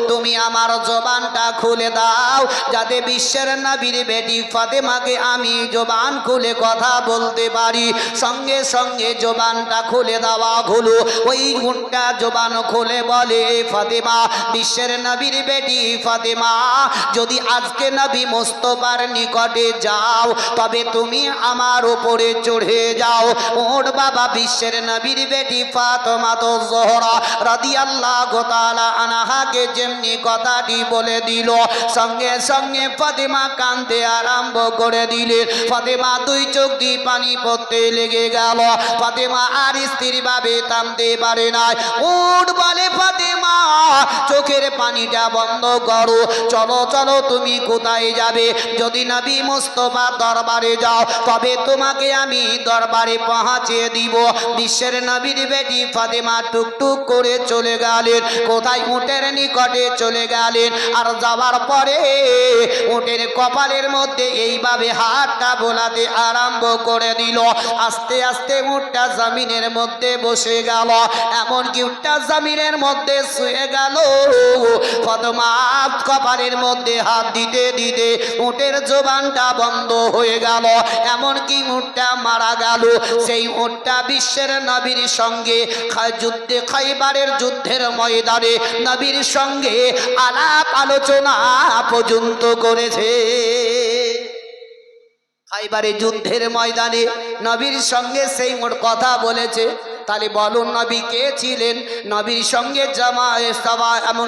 তুমি আমার জবানটা খুলে দাও, যাতে বিশ্বের নবীর বেটি ফাতেমাকে আমি জবান খুলে কথা বলতে পারি। সঙ্গে সঙ্গে জবানটা খুলে দেওয়া হলো। ওই উটটা জবান খুলে বলে, ফাতেমা, বিশ্বের নবীর বেটি ফাতেমা, যদি আজকে নবী মুস্তাফার নিকটে যাও তবে তুমি আমার উপরে চড়ে যাও। ওর বাবা বিশ্বের নবীর বেটি ফাতেমা জোহরা রাদিয়াল্লাহু তাআলা আনহাকে যেমনি কথাটি বলে দিল, সঙ্গে সঙ্গে ফাতেমা কাঁদতে আরম্ভ করে দিলেন। ফাতেমা দুই চোখ দিয়ে পানি পড়তে লেগে গেল। ফাতেমা আর স্থির ভাবে থামতে পারে না। উট বলে, ফাতেমা, চোখের পানিটা বন্ধ করো, চলো চলো, তুমি কোথায় যাবে? যদি নবী মুস্তাফা দরবারে যাও তবে তোমাকে আমি দরবারে পৌঁছিয়ে দিব। বিশ্বের নবীর বেটি ফাতেমা টুকটুক করে চলে গেলেন। কোথায়? উটের নিকটে চলে গেলেন। আর যাওয়ার পরে উটের কপালের মধ্যে এইভাবে হাতটা বোলাতে আরম্ভ করে দিল। আস্তে আস্তে উটটা জমিনের মধ্যে বসে গেল, এমনকি উটটা জমিনের মধ্যে শুয়ে গেল। ফাতেমা কপালের মধ্যে হাত দিতে দিতে উটের জবানটা বন্ধ হয়ে গেল, এমনকি উটটা মারা গেল। সেই উটটা বিশ্বের নবীর সঙ্গে যুদ্ধে, খাইবারের যুদ্ধের ময়দানে নবীর সঙ্গে আলাপ আলোচনা পর্যন্ত করেছে। খাইবারের যুদ্ধের ময়দানে নবীর সঙ্গে সেই মোট কথা বলেছে। তাহলে বলুন, নবী কে ছিলেন? নবীর সঙ্গে এমন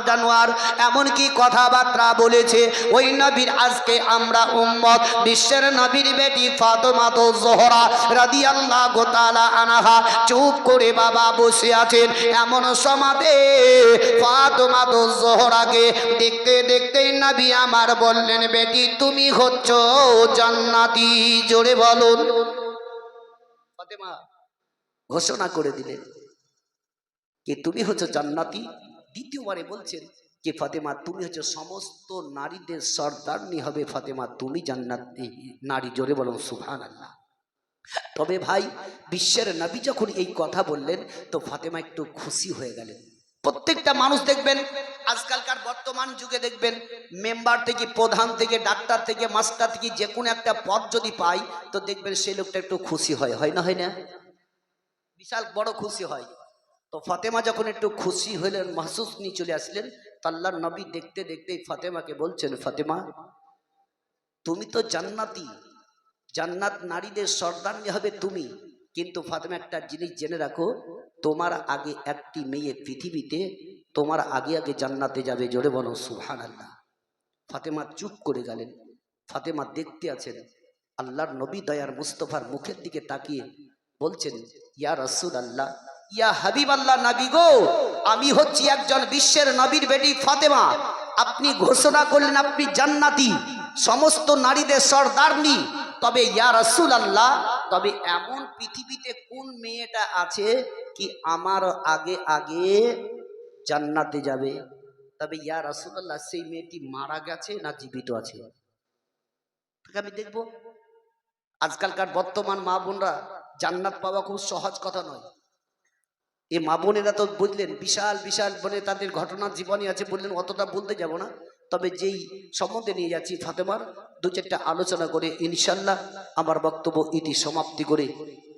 জানোয়ার এমনকি কথাবার্তা বলেছে। ওই নবীর আজকে আমরা উম্মত। বিশ্বের নবীর বেটি ফাতেমা জোহরা রাদিয়াল্লাহু তাআলা আনহা চুপ করে বাবা বসে আছেন। এমন সমাদে ফাতেমা জোহরাকে দেখতে দেখতেই নবী আমার বললেন, বেটি, তুমি হচ্ছ জান্নাতি। জোরে বলুন। ফাতেমা ঘোষণা করে দিলেন যে তুমি হচ্ছে জান্নাতি। দ্বিতীয়বারে বলছেন যে ফাতেমা, তুমি হচ্ছে সমস্ত নারীদের সর্দারনি হবে। ফাতেমা, তুমি জান্নাতি নারী। জোরে বলুন সুবহানাল্লাহ। তবে ভাই, বিশ্বের নবী যখন এই কথা বললেন তো ফাতেমা একটু খুশি হয়ে গেলেন। প্রত্যেকটা মানুষ দেখবেন, আজকালকার বর্তমান যুগে দেখবেন, মেম্বার থেকে, প্রধান থেকে, ডাক্তার থেকে, মাস্টার থেকে যে কোনো একটা পদ যদি পাই তো দেখবেন সেই লোকটা একটু খুশি হয়, হয় না? হয় না? বিশাল বড় খুশি হয়। তো ফাতেমা যখন একটু খুশি হলেন, মাহসুস নিয়ে চলে আসলেন, তো আল্লাহর নবী দেখতে দেখতেই ফাতেমাকে বলছেন, ফাতেমা, তুমি তো জান্নাতি, জান্নাত নারীদের সর্দারনি হবে তুমি। কিন্তু ফাতেমা, একটা জিনিস জেনে রাখো, তোমার আগে একটি মেয়ে পৃথিবীতে তোমার আগে আগে জান্নাতে যাবে। জোরে বলো সুবহানাল্লাহ। ফাতেমা চুপ করে গেলেন। ফাতেমা দেখতে আছেন আল্লাহর নবী দয়ার মুস্তফার মুখের দিকে তাকিয়ে বলছেন, ইয়া রাসূলুল্লাহ, ইয়া হাবিবাল্লাহ, নবী গো, আমি হচ্ছি একজন বিশ্বের নবীর বেটি ফাতেমা। আপনি ঘোষণা করলেন আপনি জান্নাতি, সমস্ত নারীদের সরদারনি। তবে ইয়া রাসূলুল্লাহ, তবে এমন পৃথিবীতে কোন মেয়েটা আছে কি আমার আগে আগে জান্নাতে যাবে? তবে ইয়া রাসূলুল্লাহ, সেই মেয়েটি মারা গেছে না জীবিত আছে? আমি দেখবো। আজকালকার বর্তমান মা বোনরা জান্নাত পাওয়া খুব সহজ কথা নয়। এই মা বোনেরা তো বুঝলেন বিশাল বিশাল বলে তাদের ঘটনার জীবনী আছে, বললেন অতটা বলতে যাব না। তবে যেই সম্বন্ধে নিয়ে যাচ্ছি ফাতেমার দু চারটা আলোচনা করে ইনশাল্লাহ আমার বক্তব্য ইতি সমাপ্তি করে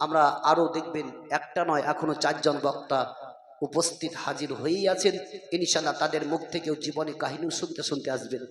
আমরা আরও দেখবেন একটা নয় এখনো 4 জন বক্তা উপস্থিত হাজির হয়েই আছেন। ইনশাল্লাহ তাদের মুখ থেকেও জীবনে কাহিনী শুনতে শুনতে আসবেন।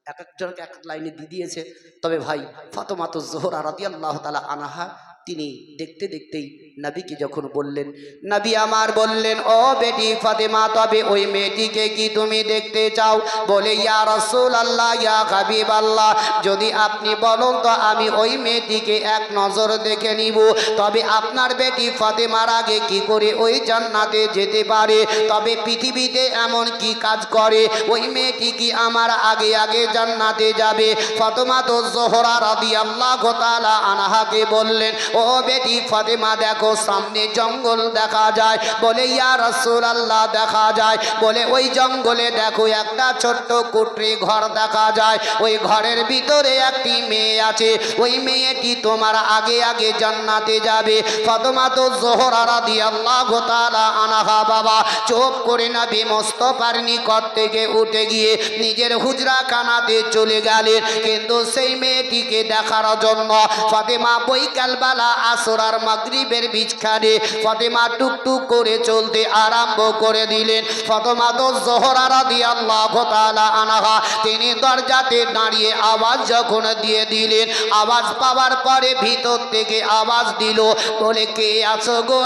এক একজনকে এক লাইনে দিয়ে দিয়েছে। তবে ভাই ফাতেমা জোহরা রাদিয়াল্লাহু তাআলা আনহা তিনি দেখতে দেখতেই নবীকে যখন বললেন, নবী আমার বললেন, ও বেটি ফাতেমা, তবে ওই মেয়েটিকে কি তুমি দেখতে চাও? বলে, ইয়া রাসূলুল্লাহ, ইয়া হাবিবাল্লাহ, যদি আপনি বলেন তো আমি ওই মেয়েটিকে এক নজর দেখে নিব। তবে আপনার বেটি ফাতেমার আগে কি করে ওই জান্নাতে যেতে পারে? তবে পৃথিবীতে এমন কি কাজ করে ওই মেয়েটি কি আমার আগে আগে জান্নাতে যাবে? ফাতেমা জোহরা রাদিয়াল্লাহু তাআলা আনহাকে বললেন, ও বেটি ফাতেমা, দেখো সামনে জঙ্গল দেখা যায়। বলে, ইয়া রাসূলুল্লাহ, দেখা যায়। বলে, ওই জঙ্গলে দেখো একটা ছোট্ট কুটরি ঘর দেখা যায়। ওই ঘরের ভিতরে একটি মেয়ে আছে, ওই মেয়েটি তোমার আগে আগে জান্নাতে যাবে। ফাতেমা জোহরা রাদিয়াল্লাহু তাআলা আনহা বাবা চোখ করে নবী মুস্তাফার নিকট থেকে উঠে গিয়ে নিজের হুজরা খানাতে চলে গেলেন। কিন্তু সেই মেয়েটিকে দেখার জন্য ফাতেমা বৈকালবেলা আসর আর মাগরিবের বিছখানে ফাতেমা টুকটুক করে চলতে আরম্ভ করে দিলেন। ফাতেমা জোহরা রাদিয়াল্লাহু তাআলা আনহা তিনি দরজাতে দাঁড়িয়ে আওয়াজ যখন দিয়ে দিলেন, আওয়াজ পাওয়ার পরে ভিতর থেকে আওয়াজ দিল, বলে, কে আছো গো?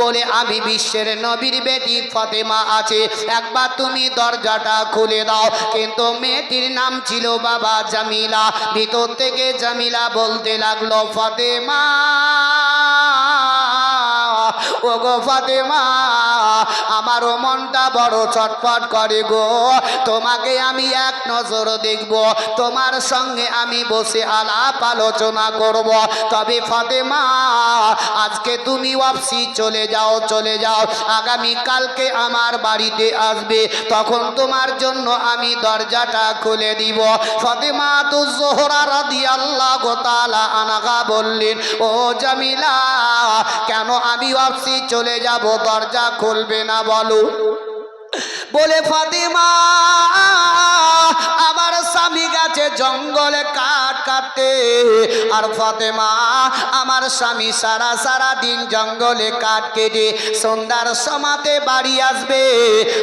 বলে, আমি বিশ্বের নবীর বেটি ফাতেমা আছে, একবার তুমি দরজাটা খুলে দাও। কিন্তু মেয়েটির নাম ছিল বাবা জামিলা। ভিতর থেকে জামিলা বলতে লাগলো, ফাতেমা, ও গো ফাতেমা, আমারও মনটা বড় ছটফট করে গো, তোমাকে আমি এক নজর দেখব, তোমার সঙ্গে আমি বসে আলাপ আলোচনা করব। তবে ফাতেমা, আজকে তুমি ওয়াপসি চলে যাও, চলে যাও, আগামী কালকে আমার বাড়িতে আসবে, তখন তোমার জন্য আমি দরজাটা খুলে দিব। ফাতেমা জোহরা রাদিয়াল্লাহু তাআলা আনহা বললেন, ও জামিলা, কেন আমি ওয়াপসি চলে যাব, দরজা খুলবে না বলো? বলে, ফাতেমা, আমার স্বামী গেছে জঙ্গলে কাঠ কাটতে, আর ফাতেমা, আমার স্বামী সারা সারা দিন জঙ্গলে কাঠ কেটে সন্ধ্যার সমাতে বাড়ি আসবে,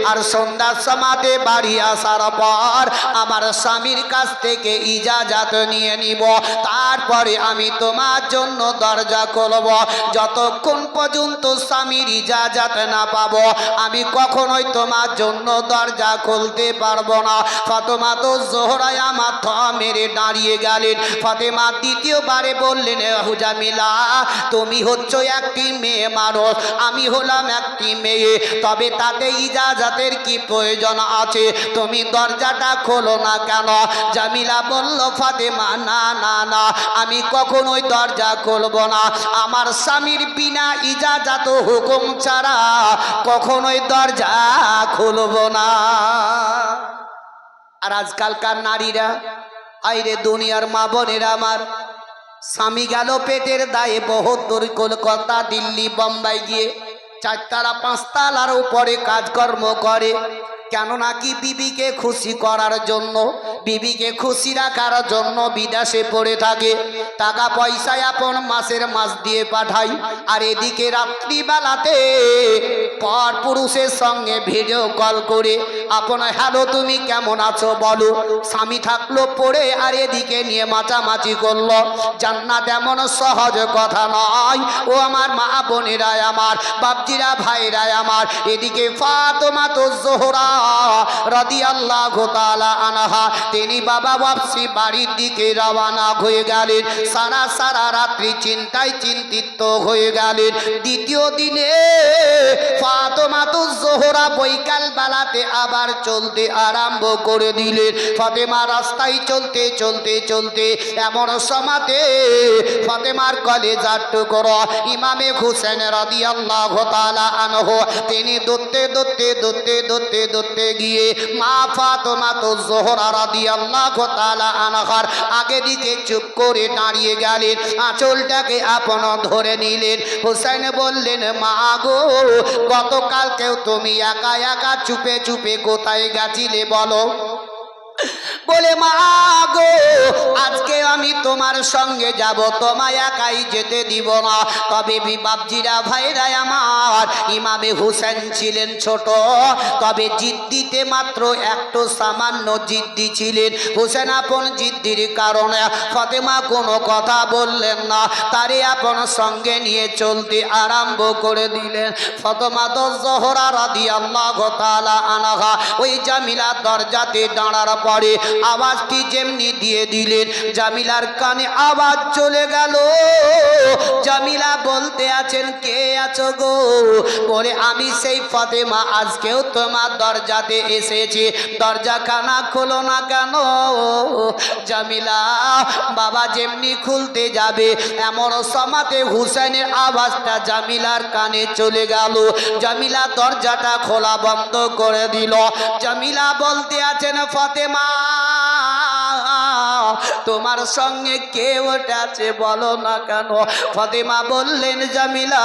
আর সন্ধ্যার সমাতে বাড়ি আসার পর আমার স্বামীর কাছ থেকে ইজাজত নিয়ে নিব, তারপরে আমি তোমার জন্য দরজা খুলব। যতক্ষণ পর্যন্ত স্বামীর ইজাজত না পাবো আমি কখনোই তোমার জন্য দরজা খুলতে পারবো না। ফাতেমা জোহরা আমার থা মেরে দাঁড়িয়ে গেলেন। ফাতেমা দ্বিতীয়বারে বললেন, জামিলা, তুমি হচ্ছ একটি মেয়ে মানুষ, আমি হলাম একটি মেয়ে, তবে তাতে ইজাজতের কি প্রয়োজন আছে? তুমি দরজাটা খোলো না কেন? জামিলা বলল, ফাতেমা, না না না, আমি কখনোই দরজা খুলবো না, আমার স্বামীর বিনা ইজাজত হুকুম ছাড়া কখনোই দরজা খুলব না। আর আজকালকার নারীরা, আইরে দুনিয়ার মা বোনেরা আমার, স্বামী গেল পেটের দায়ে বহুত দূর কলকাতা, দিল্লি, বোম্বাই গিয়ে 4 তালা 5 তালার উপরে কাজকর্ম করে। কেন নাকি বিবিকে খুশি করার জন্য, বিবিকে খুশি রাখার জন্য বিদেশে পড়ে থাকে, টাকা পয়সায় আপন মাসের মাস দিয়ে পাঠাই, আর এদিকে রাত্রিবেলাতে পর পুরুষের সঙ্গে ভিডিও কল করে আপন, হ্যালো তুমি কেমন আছো বলো, স্বামী থাকলো পড়ে, আর এদিকে নিয়ে মাচামাচি করলো। জান্নাত এমন সহজ কথা নয় ও আমার মা বোনেরা আমার, বাপজিরা, ভাইরা আমার। এদিকে ফাতেমা জোহরা রাদিয়াল্লাহু তাআলা আনহা তিনি বাবা ওয়াপসি বাড়ির দিকে রওনা হয়ে গেলেন। সারা রাত্রি চিন্তায় চিন্তিত হয়ে গেলেন। দ্বিতীয় দিনে ফাতেমাতুজ জোহরা বৈকাল বেলাতে আবার চলতে আরম্ভ করে দিলেন। ফাতেমা রাস্তায় চলতে চলতে চলতে এমন সমাতে ফাতেমার কলেজার টুকরো ইমামে হুসেন রাদিয়াল্লাহু তাআলা আনহু তিনি দৌড়তে গিয়ে মা ফাতেমাতুজ জোহরা রাদিয়াল্লাহু তাআলা আনহার আগে দিকে চুপ করে দাঁড়িয়ে গেলেন। আঁচলটাকে আপন ধরে নিলেন। হুসেন বললেন, মা গো, গতকালকেও তুমি একা একা চুপে চুপে কোথায় গেছিলে বলো? বলে, মা গো, আজকে আমি তোমার সঙ্গে যাব, তোমায় একাই যেতে দিব না। তবে বাপজিরা ভাইরা আমার, ইমামে হুসেন ছিলেন ছোট, তবে জিদ্দিতে মাত্র একটু সামান্য জিদ্দি ছিলেন। হুসেন আপন জিদ্দির কারণে ফাতেমা কোনো কথা বললেন না, তারে আপন সঙ্গে নিয়ে চলতে আরম্ভ করে দিলেন। ফাতেমা জোহরা রাদিয়াল্লাহু তাআলা আনহা ওই জামিলার দরজাতে দাঁড়ার পরে আওয়াজটি যেমনি দিয়ে দিলেন, জামিলার কানে আওয়াজ চলে গেল। জামিলা বলতে আছেন, কে আছো গো? বলে, আমি সেই ফাতেমা, আজকেও তোমার দরজাতে এসেছি, দরজাখানা খোলো না কেন? জামিলা বাবা যেমনি খুলতে যাবে এমন সমাতে হুসেনের আওয়াজটা জামিলার কানে চলে গেল। জামিলা দরজাটা খোলা বন্ধ করে দিল। জামিলা বলতে আছেন, ফাতেমা, তোমার সঙ্গে কে ওঠাছে বলো না কেন? ফাতেমা বললেন, জামিলা,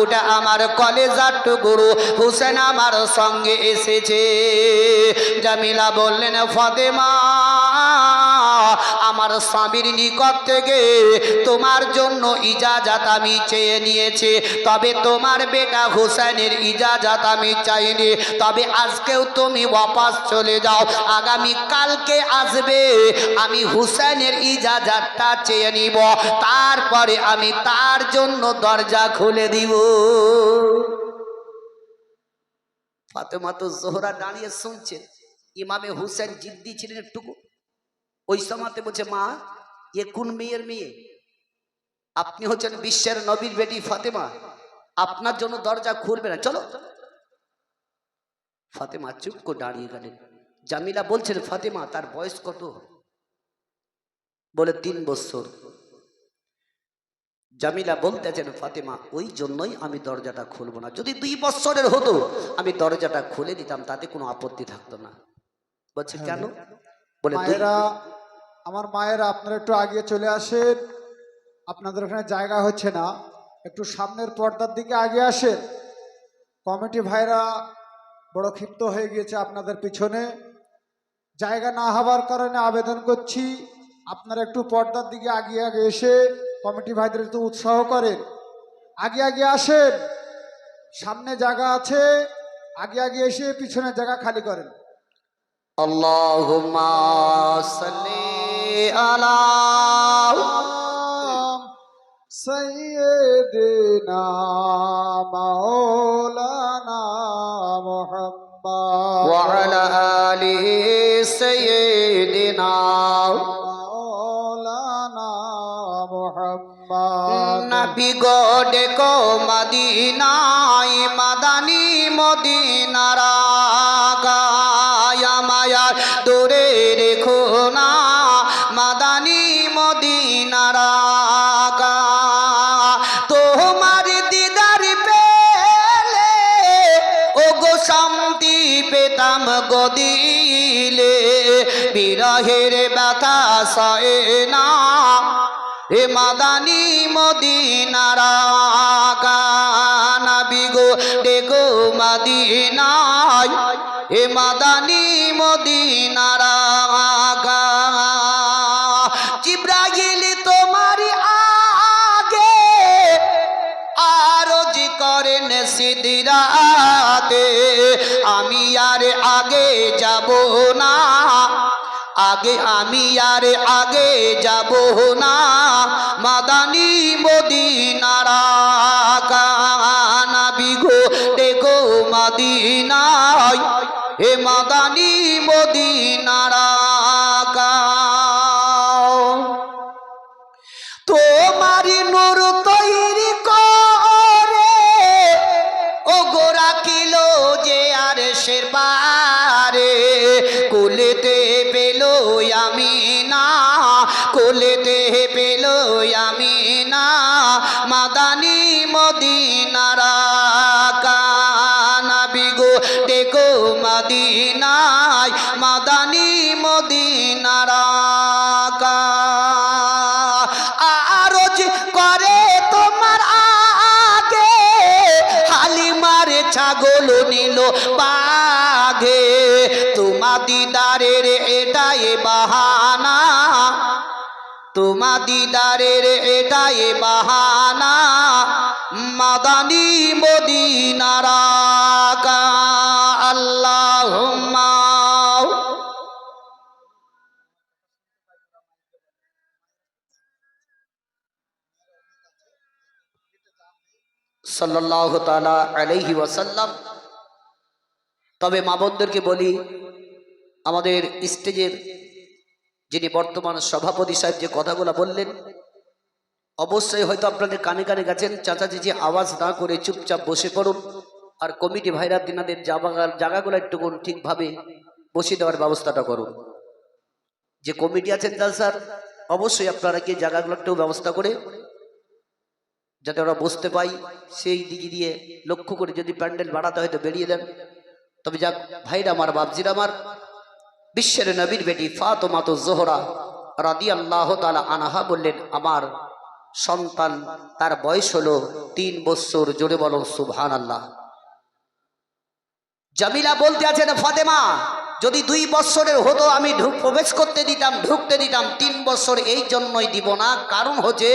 ওটা আমার কলেজার টুকরো হুসেন আমার সঙ্গে এসেছে। জামিলা বললেন, ফাতেমা, আমার স্বামীর নিকট থেকে তোমার জন্য ইজাজত আমি চেয়ে নিয়েছি, তবে তোমার বেটা হুসেনের ইজাজত আমি চাইনি। তবে আজকেও তুমি ওয়াপাস চলে যাও, আগামী কালকে আসবে, আমি হুসেনের ইজাজতটা চেয়ে নিব, তারপরে আমি তার জন্য দরজা খুলে দিব। ফাতেমা তো জোহরা দাঁড়িয়ে শুনছেন। ইমামে হুসেন জিদ্দি ছিলেন একটুকু। ওই সময়তে বলছে, মা, এ কোন মেয়ের মেয়ে? আপনি হচ্ছেন বিশ্বের নবীর বেটি ফাতেমা, আপনার জন্য দরজা খুলবে না, চলো। ফাতেমা চুপ করে দাঁড়িয়ে গেলেন। জামিলা বলছেন, ফাতেমা, তার বয়স কত? বলে, 3 বছর। জামিলা বলতেছেন, ফাতেমা, ওই জন্যই আমি দরজাটা খুলবো না, যদি 2 বছরের হতো আমি দরজাটা খুলে দিতাম, তাতে কোনো আপত্তি থাকতো না। বলছে, কেন? বলে, আমার মায়েরা, আপনারা একটু আগে চলে আসেন, আপনাদের ওখানে জায়গা হচ্ছে না, একটু সামনের পর্দার দিকে আগে আসেন। কমিটি ভাইরা বড় ক্ষিপ্ত হয়ে গিয়েছে আপনাদের পিছনে, জায়গা না হওয়ার কারণে আবেদন করছি, আপনারা একটু পর্দার দিকে আগে এসে কমিটি ভাইদের একটু উৎসাহ করেন। আগে আসেন, সামনে জায়গা আছে, আগে এসে পিছনে জায়গা খালি করেন। আল্লাহুম্মা সাল্লি আলা সাইয়্যিদিনা মাওলানা মুহাম্মদ ওয়া আলা আলি সাইয়্যিদিনা মাওলানা মুহাম্মদ। নবী গো ডেকো মদিনায়, মাদানী মদিনার গায়া মায়ার দূরে রেখো না, মাদানী মদিনার গা। তোমার দিদার পেলে ও গো শান্তি পেতাম গো দিলে, বিরহের ব্যথা সয়ে না, হে মাদানী মদিনার নবী গো ডেকো মদিনায়, হে মাদানী মদিনার। জিবরাইল তোমার আগে আরজ করেন সিদরাতে, আমি আর আগে যাব না, আমি আর আগে যাব না, মাদানী মদিনার নবী গো ডেকো মদিনায়, হে মাদানী মদিনার তোমারি নূর তৈরি করে ও গোরা কিলো যে আর শের পারে কোলেতে পেলো আমি না কোলেতে পেলো আমি না মাদানী মদিনার কানাবি গো দেখো মদিনায় মাদানী মদিনার আরজ করে তোমার আগে হালিমার ছাগল নিল বাঘে তোমা দিদারের এটাই বাহানা তোমা দিদারের এটাই বাহানা মাদানী মদিনার আল্লাহুম্মা সাল্লাল্লাহু তাআলা আলাইহি ওয়াসাল্লাম। তবে মা বোনদেরকে বলি, আমাদের স্টেজের যিনি বর্তমান সভাপতি সাহেব যে কথাগুলো বললেন, অবশ্যই হয়তো আপনাদের কানে কানে গেছেন। চাচাজি যে আওয়াজ না করে চুপচাপ বসে পড়ুন, আর কমিটি ভাইরা দিনাদের জায়গাগুলো একটু ঠিকভাবে বসিয়ে দেওয়ার ব্যবস্থাটা করুন। যে কমিটি আছেন স্যার, অবশ্যই আপনারা কি জায়গাগুলো একটু ব্যবস্থা করে যাতে ওরা বসতে পাই সেই দিকে দিয়ে লক্ষ্য করে যদি প্যান্ডেল বাড়াতে হয় তো বেরিয়ে দেন। তবে যাক ভাইরা আমার, বাপজিরা আমার, বিশ্বের নবীর বেটি ফাতেমা জোহরা রাদিয়াল্লাহু তাআলা আনহা বললেন, আমার সন্তান তার বয়স হলো 3 বছর। জোরে বলো সুবহানাল্লাহ। জামিলা বলতে আছেন, ফাতেমা যদি 2 বছরের হতো আমি প্রবেশ করতে দিতাম, ঢুকতে দিতাম। 3 বছর এই জন্যই দিব না, কারণ হচ্ছে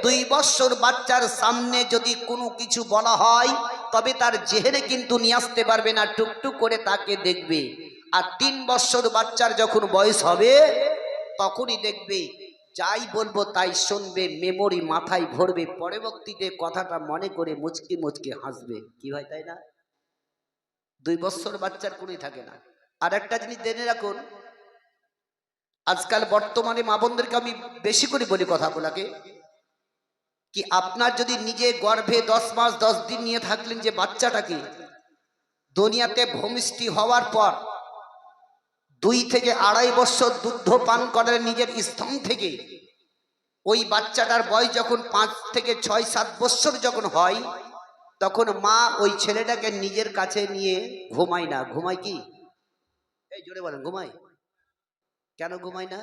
2 বছর বাচ্চার সামনে যদি কোনো কিছু বলা হয় তবে তার জেহেনে কিন্তু নিয়ে আসতে পারবে না, টুকটুক করে তাকে দেখবে। আর 3 বছর বাচ্চার যখন বয়স হবে তখনই দেখবে যাই বলবো তাই শুনবে, মেমোরি মাথায় ভরবে, পরবর্তীতে কথাটা মনে করে মুচকি মুচকি হাসবে। কি হয় তাই না? 2 বছর বাচ্চার কোনই থাকে না। আর একটা জিনিস জেনে রাখুন, আজকাল বর্তমানে মা বোনদেরকে আমি বেশি করে বলি কথাগুলাকে, কি আপনার যদি নিজে গর্ভে 10 মাস 10 দিন নিয়ে থাকলেন, যে বাচ্চাটাকে দুনিয়াতে ভূমিষ্ঠ হওয়ার পর 2 থেকে 2.5 বছর দুগ্ধ পান করেন নিজের স্তন থেকে, ওই বাচ্চাটার বয়স যখন 5 থেকে 6-7 বছর যখন হয়, তখন মা ওই ছেলেটাকে নিজের কাছে নিয়ে ঘুমায় না। ঘুমায় কি? এই জোরে বলেন, ঘুমায় কেন? ঘুমায় না,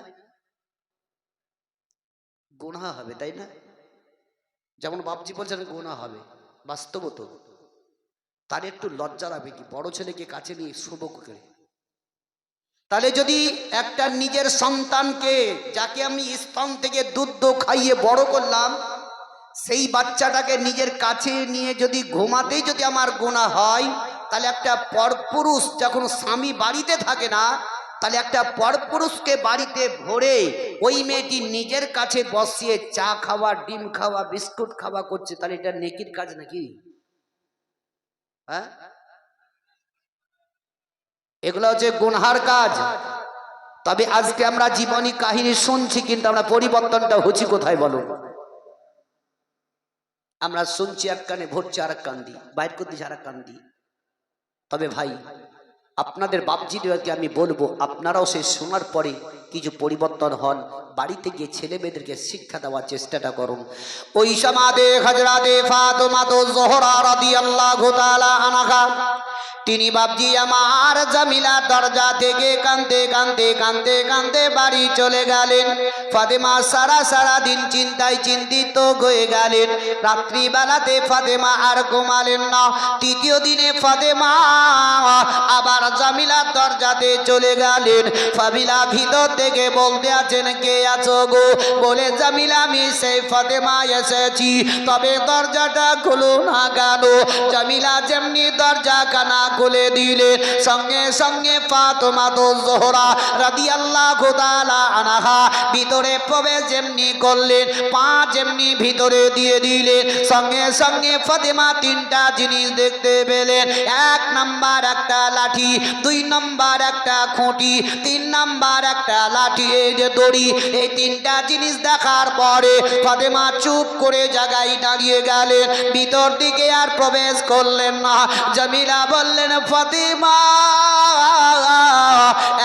গুনাহ হবে তাই না? যেমন বাপজি বলছেন গুনাহ হবে, বাস্তবত তার একটু লজ্জা লাগবে কি বড় ছেলেকে কাছে নিয়ে শুভ করে। তাহলে যদি একটা নিজের সন্তানকে, যাকে আমি স্তন থেকে দুধ খাইয়ে বড় করলাম, সেই বাচ্চাটাকে নিজের কাছে নিয়ে যদি ঘুমাতেই যদি আমার গুনাহ হয়, তাহলে একটা পরপুরুষ যখন স্বামী বাড়িতে থাকে না, তাহলে একটা পরপুরুষকে বাড়িতে ভরে ওই মেয়েটি নিজের কাছে বসিয়ে চা খাওয়া, ডিম খাওয়া, বিস্কুট খাওয়া করছে, তাহলে এটা নেকির কাজ নাকি? হ্যাঁ, এগুলো হচ্ছে গুনহার কাজ। তবে আজকে আমরা জীবনী কাহিনী শুনছি, কিন্তু আমরা পরিবর্তনটা হচ্ছে কোথায় বলো? আমরা শুনছি এক কানে, ভরছি আর এক কান দি, বাইর করতেছি আর এক কান দি। তবে ভাই, আপনাদের বাপজিদেরকে আমি বলবো, আপনারাও সে শোনার পরে কিছু পরিবর্তন হন, বাড়িতে গিয়ে ছেলে মেয়েদেরকে শিক্ষা দেওয়ার চেষ্টাটা করুন। ওই সমাদে হযরতে ফাতেমা জোহরা রাদিয়াল্লাহু তাআলা আনহা, তিনি বাপজি আমার জামিলা দরজা থেকে কাঁদতে কাঁদতে কাঁদতে কাঁদতে বাড়ি চলে গেলেন। ফাতেমা সারা দিন চিন্তায় চিন্তিত হয়ে গেলেন। রাত্রিবেলাতে ফাতেমা আর ঘুমালেন না। তৃতীয় দিনে ফাতেমা আবার জামিলার দরজাতে চলে গেলেন। ফাবিলা ভিতর থেকে বলতে আছেন, কে আছো গো? বলে, জামিলা আমি সেই ফাতেমা এসেছি, তবে দরজাটা খুলো না কেন? জামিলা যেমনি দরজা কান পর্দাখানা খুলে দিলেন। সঙ্গে সঙ্গে ফাতেমা জোহরা রাদিয়াল্লাহু তাআলা আনহা ভিতরে প্রবেশ যেমনি করলেন, পা যেমনি ভিতরে দিয়ে দিলেন, সঙ্গে সঙ্গে ফাতেমা তিনটা জিনিস দেখতে পেলেন। এক নাম্বার একটা লাঠি, দুই নাম্বার একটা খুঁটি, তিন নাম্বার একটা লাঠি, এই যে দড়ি। এই তিনটা জিনিস দেখার পরে ফাতেমা চুপ করে জায়গায় দাঁড়িয়ে গেলেন, ভিতর দিকে আর প্রবেশ করলেন না। জামিলা বললেন, ফাতেমা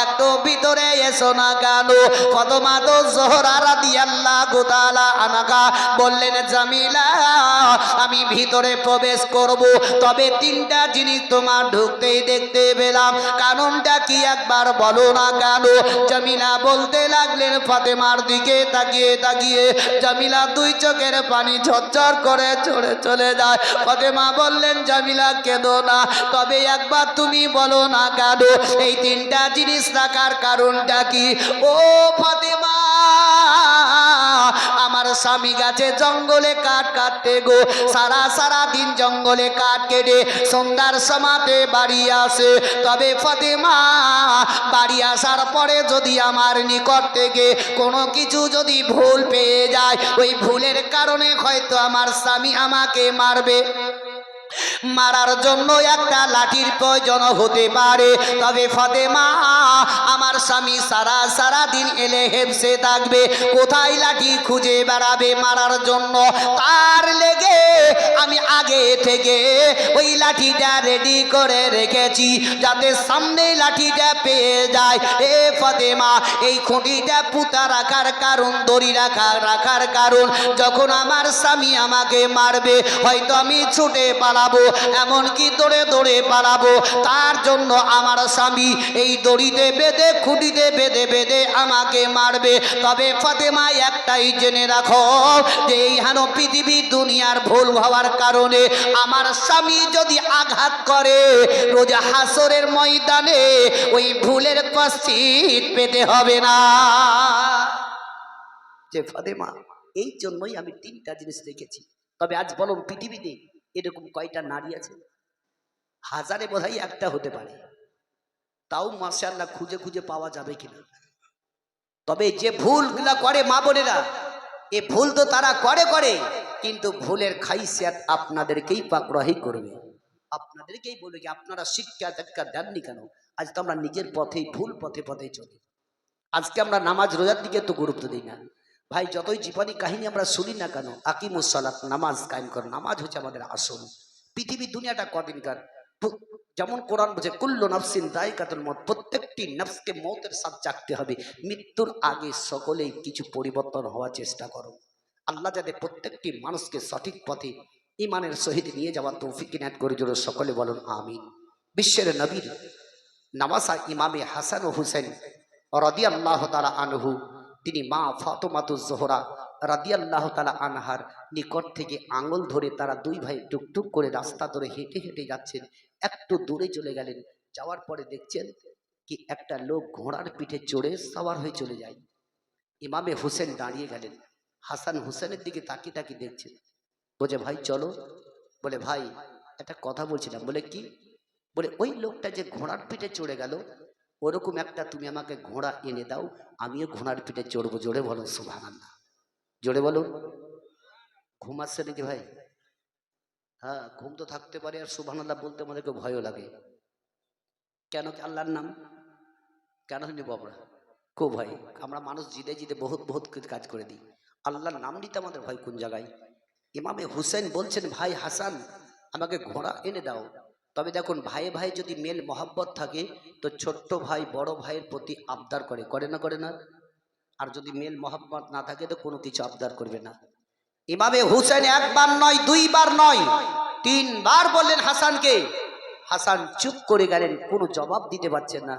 একটু ভিতরে এসো না কেন? ফাতেমা তো জোহরা রাদিয়াল্লাহু তাআলা আনহা বললেন, জামিলা আমি ভিতরে প্রবেশ করব, তবে তিনটা জিনিস তোমার ঢুকতেই দেখতে পেলাম, কারণটা কি একবার বলো না কেন? জামিলা বলতে লাগলেন, ফাতেমার দিকে তাকিয়ে তাকিয়ে জামিলা দুই চোখের পানি ঝরঝর করে ঝরে চলে যায়। ফাতেমা বললেন, জামিলা কেঁদো না, তবে একবার তুমি বলো না কেন এই তিনটা জিনিস রাখার কারণটা কি? ও ফাতেমা, আমার স্বামী গাছে জঙ্গলে কাঠ কাটতে গো, সারা দিন জঙ্গলে কাঠ কেটে সন্ধ্যার সমাতে বাড়ি আসে। তবে ফাতেমা বাড়ি আসার পরে যদি আমার নিকট থেকে কোনো কিছু যদি ভুল পেয়ে যায়, ওই ভুলের কারণে হয়তো আমার স্বামী আমাকে মারবে, মারার জন্য একটা লাঠির প্রয়োজন হতে পারে। তবে ফাতেমা আমার স্বামী সারা দিন এলে হেপসে থাকবে, কোথায় লাঠি খুঁজে বেড়াবে মারার জন্য, তার লেগে আমি আগে থেকে ওই লাঠিটা রেডি করে রেখেছি, যাতে সামনে লাঠিটা পেয়ে যায়। এ ফাতেমা, এই খুঁটিটা পুঁতা রাখার কারণ, দড়ি রাখার কারণ, যখন আমার স্বামী আমাকে মারবে হয়তো আমি ছুটে পালাবো, এমনকি দৌড়ে দৌড়ে পালাবো, তার জন্য আমার স্বামী এই দড়িতে বেঁধে খুঁটিতে বেঁধে বেঁধে আমাকে মারবে। তবে ফাতেমা একটাই জেনে রাখো যে এই হেন পৃথিবী দুনিয়ার ভুল হওয়ার কারণে আমার স্বামী যদি আঘাত করে রোজ হাসরের ময়দানে ওই ভুলের প্রায়শ্চিত্ত পেতে হবে না। যে ফাতেমা, এই জন্যই আমি তিনটা জিনিস রেখেছি। তবে আজ বলুন, পৃথিবীতে এরকম কয়টা নারী আছে? হাজারে বোধহয় একটা হতে পারে, তাও মাশাআল্লাহ খুঁজে খুঁজে পাওয়া যাবে কিনা। তবে যে ভুলগুলা করে মা বোনেরা, এ ভুল তো তারা করে, কিন্তু ভুলের খাইসিয়াত আপনাদেরকেই পাকড়াহি করবে, আপনাদেরকেই বলবে কি আপনারা শিক্ষা দীক্ষা দেননি কেন? আজ তো আমরা নিজের পথেই ভুল পথে চলি। আজকে আমরা নামাজ রোজার দিকে তো গুরুত্ব দিই না। ভাই, যতই জীবনী কাহিনী আমরা শুনি না কেন, আকিমুস সালাত, নামাজ কায়েম কর, নামাজ হচ্ছে আমাদের আসল। পৃথিবী দুনিয়াটা কদিনকার, যেমন কোরআন বলছে কুল্লু নাফসিন যায়কাতুল মউত, প্রত্যেকটি নফসকে মৌতের সাথে চাকতে হবে, মৃত্যুর আগে সকলেই কিছু পরিবর্তন হওয়ার চেষ্টা করো। আল্লাহ যাতে প্রত্যেকটি মানুষকে সঠিক পথে ইমানের সহিত নিয়ে যাওয়ার তৌফিক ইনায়াত করে, জোরে সকলে বলুন আমিন। বিশ্বের নবীর নামাসা ইমামে হাসান ও হুসেন রাদিয়াল্লাহু তাআলা আনহু, তিনি মা ফাতেমাতুজ জোহরা রাদিয়াল্লাহু তাআলা আনহার নিকট থেকে আঙুল ধরে তারা দুই ভাই টুকটুক করে রাস্তা ধরে হেঁটে হেঁটে যাচ্ছেন। একটু দূরে চলে গেলেন, যাওয়ার পরে দেখছেন কি একটা লোক ঘোড়ার পিঠে চড়ে সাওয়ার হয়ে চলে যায়। ইমামে হুসেন দাঁড়িয়ে গেলেন, হাসান হুসেনের দিকে তাকিয়ে তাকিয়ে দেখছেন। বলে, ভাই চলো। বলে, ভাই একটা কথা বলছিলাম। বলে, কি? বলে, ওই লোকটা যে ঘোড়ার পিঠে চড়ে গেল, ওরকম একটা তুমি আমাকে ঘোড়া এনে দাও, আমিও ঘোড়ার পিঠে চড়বো। জোরে বলুন সুবহানাল্লাহ, জোরে বলুন। ঘুম আসছে নাকি ভাই? হ্যাঁ, ঘুম তো থাকতে পারে, আর সুবহানাল্লাহ বলতে আমাদেরকে ভয়ও লাগে। কেন? আল্লাহর নাম কেন নিব আমরা? খুব ভয়। আমরা মানুষ জিদে জিদে বহুত কাজ করে দিই, আল্লাহর নাম নিতে আমাদের ভয় কোন জায়গায়? ইমামে হুসেন বলছেন, ভাই হাসান আমাকে ঘোড়া এনে দাও। তবে দেখুন, ভাই ভাই যদি মেল মহব্বত থাকে তো ছোট্ট ভাই বড় ভাইয়ের প্রতি আবদার করে না? আর যদি মেল মহব্বত না থাকে তো কোনো কিছু আবদার করবে না। ইমামে হুসেন একবার নয়, দুইবার নয়, তিনবার বললেন হাসানকে। হাসান চুপ করে গেলেন, কোনো জবাব দিতে পারছেন না।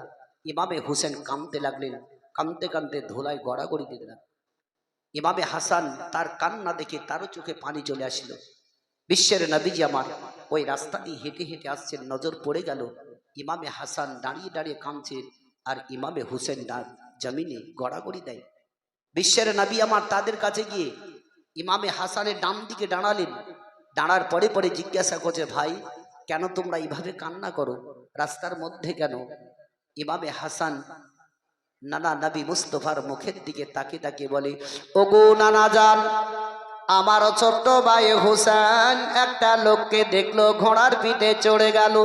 ইমামে হুসেন কাঁদতে লাগলেন, কাঁদতে কাঁদতে ধুলায় গড়াগড়ি দিতে লাগলেন। ইমামে হাসান তার কান্না দেখে তারও চোখে পানি চলে আসলো। বিশ্বের নবীজি আমার ওই রাস্তা দিয়ে হেঁটে হেঁটে আসছেন, নজর পড়ে গেল ইমামে হাসান দাঁড়িয়ে দাঁড়িয়ে কাঁদছেন, আর ইমামে হুসেন জমিনে গড়াগড়ি দেয়। বিশ্বের নবী আমার তাদের কাছে গিয়ে ইমামে হাসানের ডান দিকে দাঁড়ালেন। দাঁড়ার পরে পরে জিজ্ঞাসা করছে, ভাই কেন তোমরা এইভাবে কান্না করো রাস্তার মধ্যে কেন? ইমামে হাসান নানা নবী মুস্তফার মুখের দিকে তাকিয়ে তাকিয়ে বলে, ওগো নানা জান, আমার ছোট্ট ভাই হোসেন একটা লোককে দেখলো ঘোড়ার পিঠে চড়ে গেল।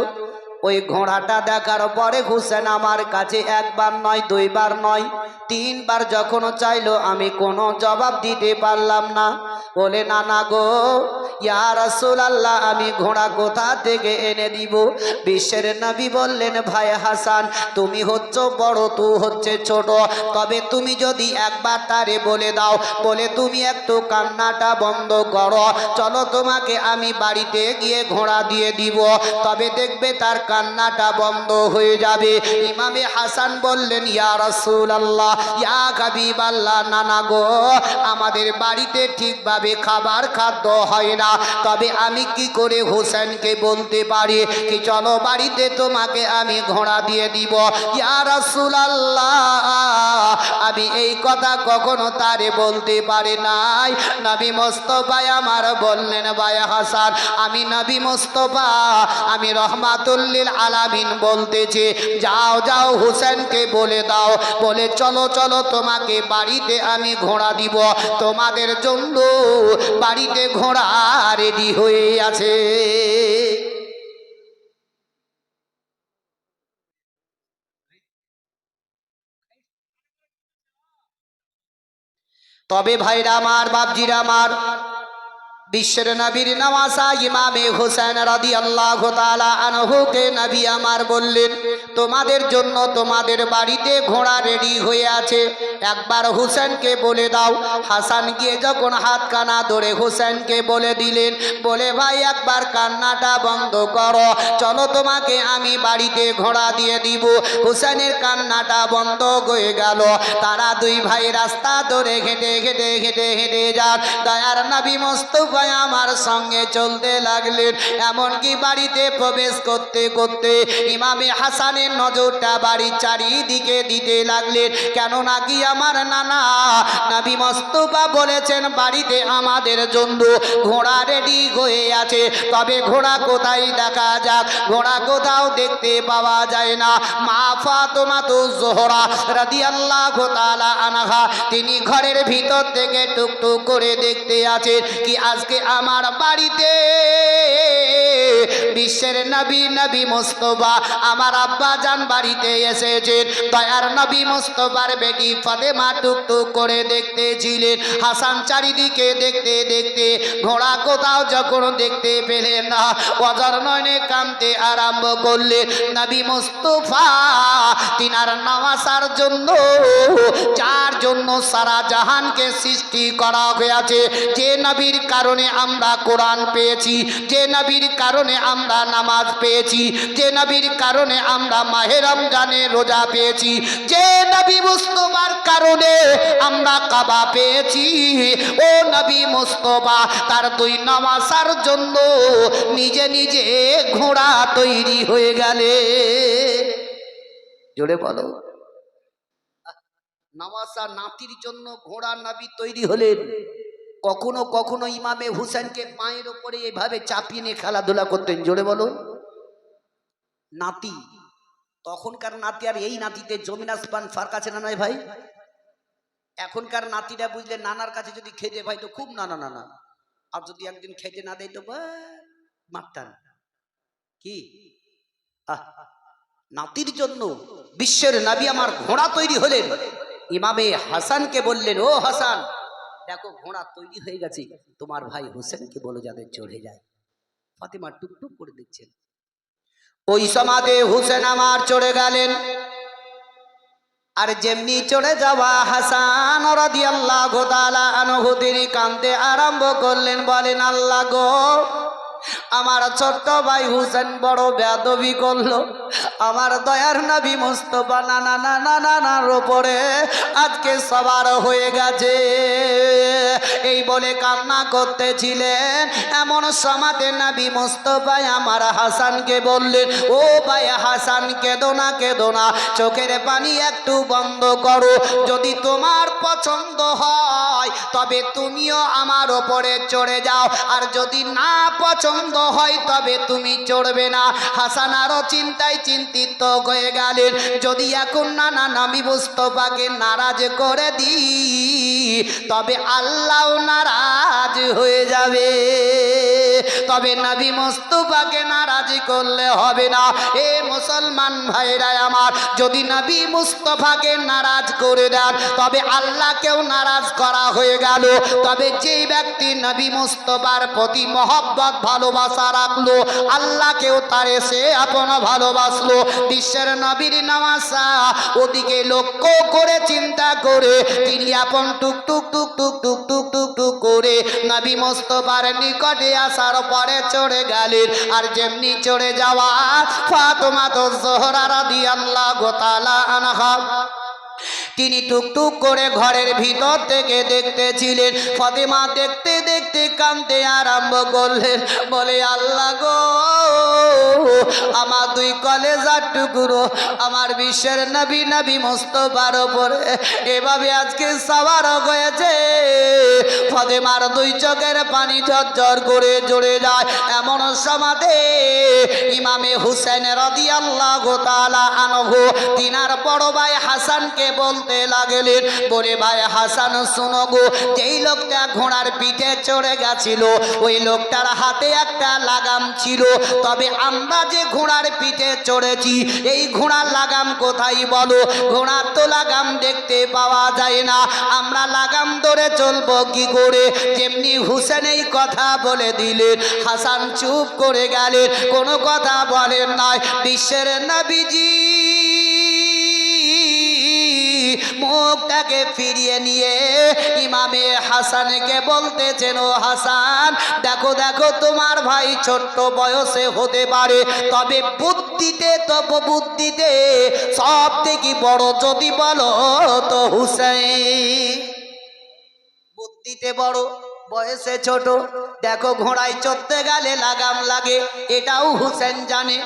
ওই ঘোড়াটা দেখার পরে হোসেন আমার কাছে একবার নয়, দুইবার নয়, তিনবার যখন চাইলো আমি কোনো জবাব দিতে পারলাম না। বলে, নানা গো, ইয়া রাসূলুল্লাহ, আমি ঘোড়া কোথা থেকে এনে দিব? বিশ্বের নবী বললেন, ভাই হাসান, তুমি হচ্ছ বড়, তুই হচ্ছে ছোট, তবে তুমি যদি একবার তারে বলে দাও, বলে তুমি একটু কান্নাটা বন্ধ করো, চলো তোমাকে আমি বাড়িতে গিয়ে ঘোড়া দিয়ে দিব, তবে দেখবে তার কান্নাটা বন্ধ হয়ে যাবে। ইমামে হাসান বললেন, ইয়া রাসূলুল্লাহ, ইয়া হাবিবাল্লাহ, নানা গো, আমাদের বাড়িতে ঠিকভাবে খাবার খাদ্য হয় না, তবে আমি কি করে হোসেনকে বলতে পারি কি চলো বাড়িতে তোমাকে আমি ঘোড়া দিয়ে দিব? ইয়া রাসূলুল্লাহ, আমি এই কথা কখনো তারে বলতে পারি নাই। নবী মুস্তাফা আমার বললেন, ভাই হাসান, আমি নবী মুস্তাফা, আমি রহমাতুল লিল আলামিন বলতেছি, যাও যাও হোসেনকে বলে দাও, বলে চলো চলো তোমাকে বাড়িতে আমি ঘোড়া দিব, তোমাদের জন্য বাড়িতে ঘোড়া রেডি হয়ে আছে। তবে ভাইরা আমার, বাপজিরা আমার, বিশ্বের নবীর নওয়াসা ইমামে হোসেন রাদিয়াল্লাহু তাআলা আনহুকে নবী আমার বললেন, তোমাদের জন্য তোমাদের বাড়িতে ঘোড়া রেডি হয়ে আছে, একবার হোসেনকে বলে দাও। হাসান গিয়ে যখন হাত কানা ধরে হোসেনকে বলে দিলেন, বলে ভাই একবার কান্নাটা বন্ধ করো, চলো তোমাকে আমি বাড়িতে ঘোড়া দিয়ে দিব। হোসেনের কান্নাটা বন্ধ হয়ে গেল। তারা দুই ভাই রাস্তা ধরে হেঁটে হেঁটে হেঁটে হেঁটে যান। দয়ার নবী মুস্তাফা আমার সঙ্গে চলতে লাগলেন। এমনকি বাড়িতে প্রবেশ করতে করতে ইমামে হাসানের নজরটা বাড়ির চারিদিকে দিতে লাগলেন, কেন নাকি আমার নানা নবী মুস্তাফা বলেছেন বাড়িতে আমাদের জন্য ঘোড়া রেডি হয়ে আছে, তবে ঘোড়া কোথায় দেখা যাক, ঘোড়া কোথাও দেখতে পাওয়া যায় না। মা ফাতেমাতুজ জোহরা রাদিয়াল্লাহু তাআলা আনহা, তিনি ঘরের ভিতর থেকে টুকটুক করে দেখতে আছেন কি আজকে আমার বাড়িতে বিশ্বের নবী নবী মুস্তাফা আমার আব্বা জান বাড়িতে এসেছেন। দয়ার নবী মুস্তাফার বেটি ফাতেমা টুকটুক করে দেখতেছিলেন। হাসান চারিদিকে দেখতে দেখতে ঘোড়া কোথাও যখন দেখতে পেলেন না, অজর নয়নে কাঁদতে আরম্ভ করলেন। নবী মুস্তাফা তিনার নওয়াসার জন্য, যার জন্য সারা জাহানকে সৃষ্টি করা হয়েছে, যে নবীর কারণে আমরা কোরআন পেয়েছি, যে নবীর কারণে আমরা নামাজ পেয়েছি, যে নবীর কারণে আমরা মাহে রমজানে রোজা পেয়েছি, যে নবী মুস্তাফার কারণে আমরা কাবা পেয়েছি, ও নবী মুস্তাফা তার দুই নওয়াসার জন্য নিজে নিজে ঘোড়া তৈরি হয়ে গেলে। জোরে বলো, নওয়াসা নাতির জন্য ঘোড়া নবী তৈরি হলেন। কখনো কখনো ইমামে হুসেনকে পায়ের ওপরে এভাবে চাপিয়ে নিয়ে খেলাধুলা করতেন। জোরে বলো, নাতি, তখনকার নাতি আর এই নাতিতে জমিন আসমান ফারাক আছে না নয় ভাই? এখনকার নাতিরা বুঝলে নানার কাছে যদি খেতে পাই তো খুব নানা নানা, আর যদি একদিন খেতে না দেয় তো মারতাম। কি নাতির জন্য বিশ্বের নবী আমার ঘোড়া তৈরি হলেন। ইমামে হাসানকে বললেন, ও হাসান, দেখো ঘোড়া তৈরি হয়ে গেছে, তোমার ভাই হোসেনকে বলো যাদের চড়ে যায়। ফাতেমা টুকটুক করে দেখছেন। ওই সমাজে হোসেন আমার চড়ে গেলেন। আর যেমনি চড়ে যাওয়া হাসান রাদিয়াল্লাহু তাআলা আনহু তিনি কাঁদতে আরম্ভ করলেন, বলেন আল্লাহ গো, আমার ছোট্ট ভাই হোসেন বড় বেয়াদবি করলো, আমার দয়ার নবী মুস্তাফা নানা নানা নানার উপরে আজকে সবার হয়ে গেছে। এই বলে কান্না করতেছিলেন। এমন সমাতে নবী মুস্তাফা আমার হাসানকে বললেন, ও ভাই হাসান, কেঁদো না কেঁদো না, চোখের পানি একটু বন্ধ করো, যদি তোমার পছন্দ হয় তবে তুমিও আমার ওপরে চড়ে যাও, আর যদি না পছন্দ হয় তবে তুমি চড়বে না। হাসান আরো চিন্তায় চিন্তিত হয়ে গেলেন, যদি এখন নানা নবী মুস্তাফাকে নারাজ করে দিই তবে আল্লাহ নারাজ হয়ে যাবে। তবে নবী মুস্তাফাকে নারাজ করলে হবে না। এ মুসলমান ভাইরা আমার, যদি নবী মুস্তাফাকে নারাজ করে দেন তবে আল্লাহকেও নারাজ করা হয়ে গেল। তবে যে ব্যক্তি নবী মুস্তাফার প্রতি মহব্বত ভালোবাসা রাখলো, আল্লাহকেও তারে সে আপন ভালোবাসলো। বিশ্বের নবীর নামাজা ওদিকে লক্ষ্য করে চিন্তা করে তিনি আপন টুক টুক টুক টুক টুক টুক টুক টুক করে নবী মুস্তাফার নিকটে আসার পরে চড়ে গেলেন। আর যেমনি চড়ে যাওয়া ফাতেমা জোহরা রাদিয়াল্লাহু তাআলা আনহা, তিনি টুকটুক করে ঘরের ভিতর থেকে দেখতেছিলেন। ফাতেমা দেখতে দেখতে কাঁদতে আরম্ভ করলেন, বলে আল্লাহ গো, আমার দুই কলেজার টুকরো আমার বিশ্বের নবী নবী মুস্তাফার উপরে এভাবে আজকে সওয়ার হয়েছে। ফাতেমার দুই চোখের পানি ঝরঝর করে ঝরে যায়। এমন সমাধে ইমামে হুসেন রাদিয়াল্লাহু তাআলা আনহু তিনার বড় ভাই হাসানকে বলতে লাগলেন, বলে ভাই হাসান শোনো গো, যেই লোকটা ঘোড়ার পিঠে চড়ে গেছিল ওই লোকটার হাতে একটা লাগাম ছিল। তবে আমরা যে ঘোড়ার পিঠে চড়েছি এই ঘোড়ার লাগাম কোথায় বলো? ঘোড়ার তো লাগাম দেখতে পাওয়া যায় না, আমরা লাগাম ধরে চলবো কি করে? যেমনি হুসেন এই কথা বলে দিলেন, হাসান চুপ করে গেলেন, কোনো কথা বলেন নাই। বিশ্বের নবীজি মুখটাকে ফিরিয়ে নিয়ে ইমামে হাসানকে বলতেছেন, ও হাসান দেখো দেখো, তোমার ভাই ছোট্ট বয়সে হতে পারে, তবে বুদ্ধিতে সব থেকে বড় যদি বলো তো হুসাইন। বুদ্ধিতে বড়, বয়সে ছোট। দেখো ঘোড়ায় চড়তে গেলে লাগাম লাগে, এটাও হুসেন জানে।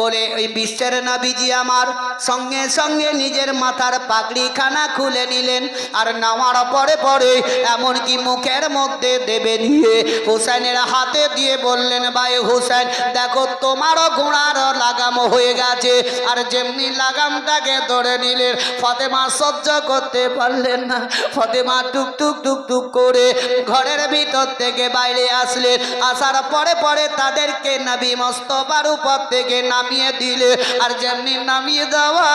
বলে ওই বিশ্বের নবীজি আমার সঙ্গে সঙ্গে নিজের মাথার পাগড়িখানা খুলে নিলেন। আর নামার পরে পরে এমনকি মুখের মধ্যে দেবে নিয়ে হুসেনের হাতে দিয়ে বললেন, ভাই হুসেন দেখো তোমারও ঘোড়ার লাগাম হয়ে গেছে। আর যেমনি লাগামটাকে ধরে নিলেন, ফাতেমা সহ্য করতে পারলেন না। ফাতেমা টুক টুক টুক টুক করে ঘরের ভিতর থেকে বাইরে আসলেন। আসার পরে পরে তাদেরকে নবী মুস্তাফার উপর থেকে নামিয়ে দিলে। আর যেমনি নামিয়ে দেওয়া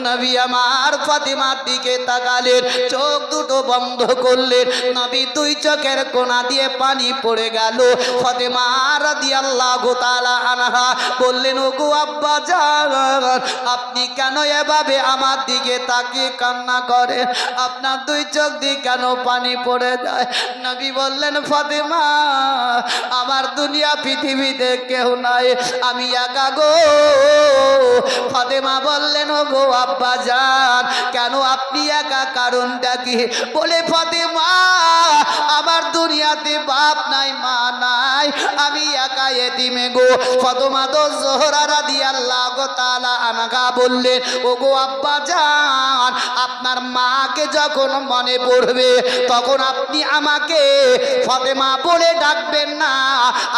নবী আমার ফাতেমার দিকে তাকালেন, চোখ দুটো বন্ধ করলেন। নবী দুই চোখের কোনা দিয়ে পানি পড়ে গেল। ফাতেমা রাদিয়াল্লাহু তাআলা আনহা বললেন, ওগো আব্বা জান, আপনি কেন এভাবে আমার দিকে তাকিয়ে কান্না করেন? আপনার দুই চোখ দিয়ে কেন পানি পড়ে যায়? নবী বললেন, ফাতেমা আমার দুনিয়া পৃথিবীতে কেউ নাই, আমি একা গো। ফাতেমা বললেন, ও গো আব্বা জান, কেন আপনি একা, কারণটা কি? বলে ফাতেমা আমার দুনিয়াতে বাপ নাই মা নাই, আমি একা এতিমে গো। ফাতেমা জোহরা রাদিয়াল্লাহু তাআলা আনহা বললেন, ও গো আব্বা জান, আপনার মাকে যখন মনে পড়বে তখন আপনি আমাকে ফাতেমা বলে ডাকবেন না,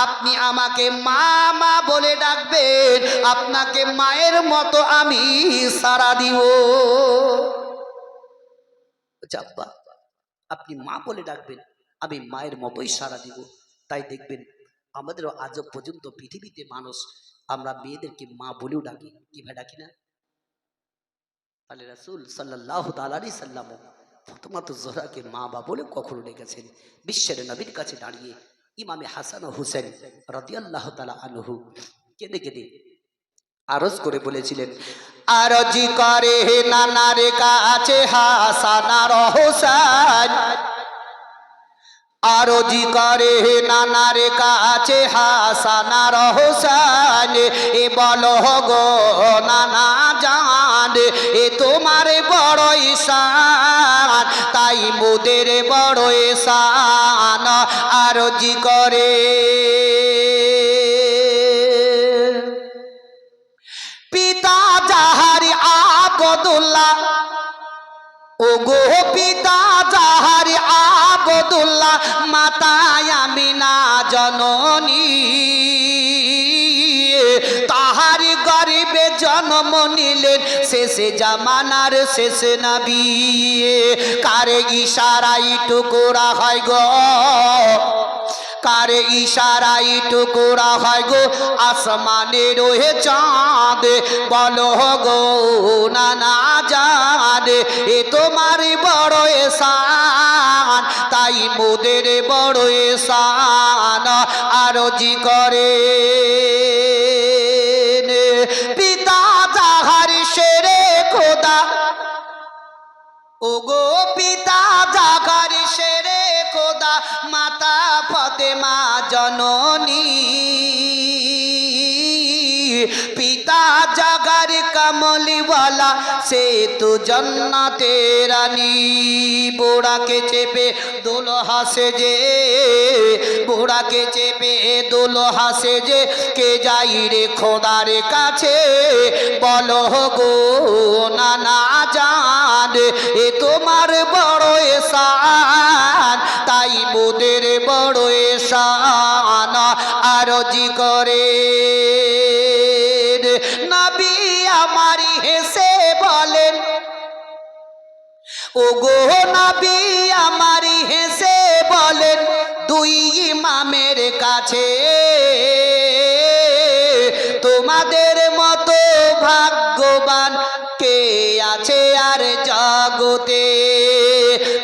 আপনি আমাকে মা মা বলে ডাকবেন। আপনাকে মায়ের মতো আমি সাড়া দিব। আব্বা আপনি মা বলে ডাকবেন, আমি মায়ের মতোই সাড়া দিব। তাই দেখবেন আমাদেরও আজও পর্যন্ত পৃথিবীতে মানুষ আমরা মেয়েদেরকে মা বলেও ডাকি, কি ভাই ডাকি না? তাহলে রাসূল সাল্লাল্লাহু তাআলা আলাইহি সাল্লাম ফাতেমা জোহরাকে মা বা বলে কখনো ডেকেছেন। বিশ্বের নবীর কাছে দাঁড়িয়ে ইমামে হাসান ও হুসেন রাদিয়াল্লাহু তাআলা আনহু কেঁদে কেঁদে আরজ করে বলেছিলেন, আরজি করে নানার কাছে হাসান আর হুসেন, আরজি করে নানার কাছে হাসান আর হুসেন, এ বলো গো নানা জান, এ তোমার বড় ঈশান, তাই মোদের বড় ঈশান। আরজি করে পিতা জাহারি আবদুল্লাহ, ও গো পিতা জাহারি আবদুল্লাহ, মাতা আমিনা জননী তাহার গরিবে জন্ম নিলেন শেষে জামানার শেষ নবী কার ইশারায় টুকরা হয় গো কার ইশারায় টুকরা হয় গো আসমানে রয়ে চাঁদ বলো গো নানা জান এ তোমার বড় এহসান তাই মোদের বড় এহসান আরজি করে পিতা যাহার শেরে খোদা ওগো পিতা জাগার শেরে খোদা মাতা ফতেমা জননী পিতা জাগার কমলিওয়ালা সে তো জন্নতে রানী বুড়াকে চেপে দুলহা সেজে বুড়াকে চেপে দুলহা সেজে কে যাই রে খোদার কাছে বলো গো নানা জান এ তোমার বড় এহসান তাই মোদের বড় এহসান আরজি করে নবী আমার হেসে বলেন ওগো নবী আমার হেসে বলেন দুই ইমামের কাছে তোমাদের মতো ভাগ্যবান কে আছে আর জগতে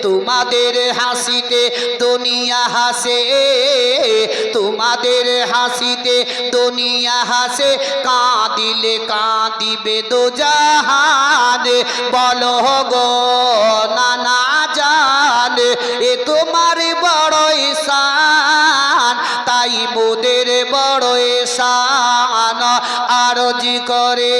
তোমাদের হাসিতে দুনিয়া হাসে তোমাদের হাসিতে দুনিয়া হাসে কাঁদিলে কাঁদিবে দোজাহান বলো গো নানা জান এ তোমার বড় এহসান তাই মোদের বড় এহসান আরজি করে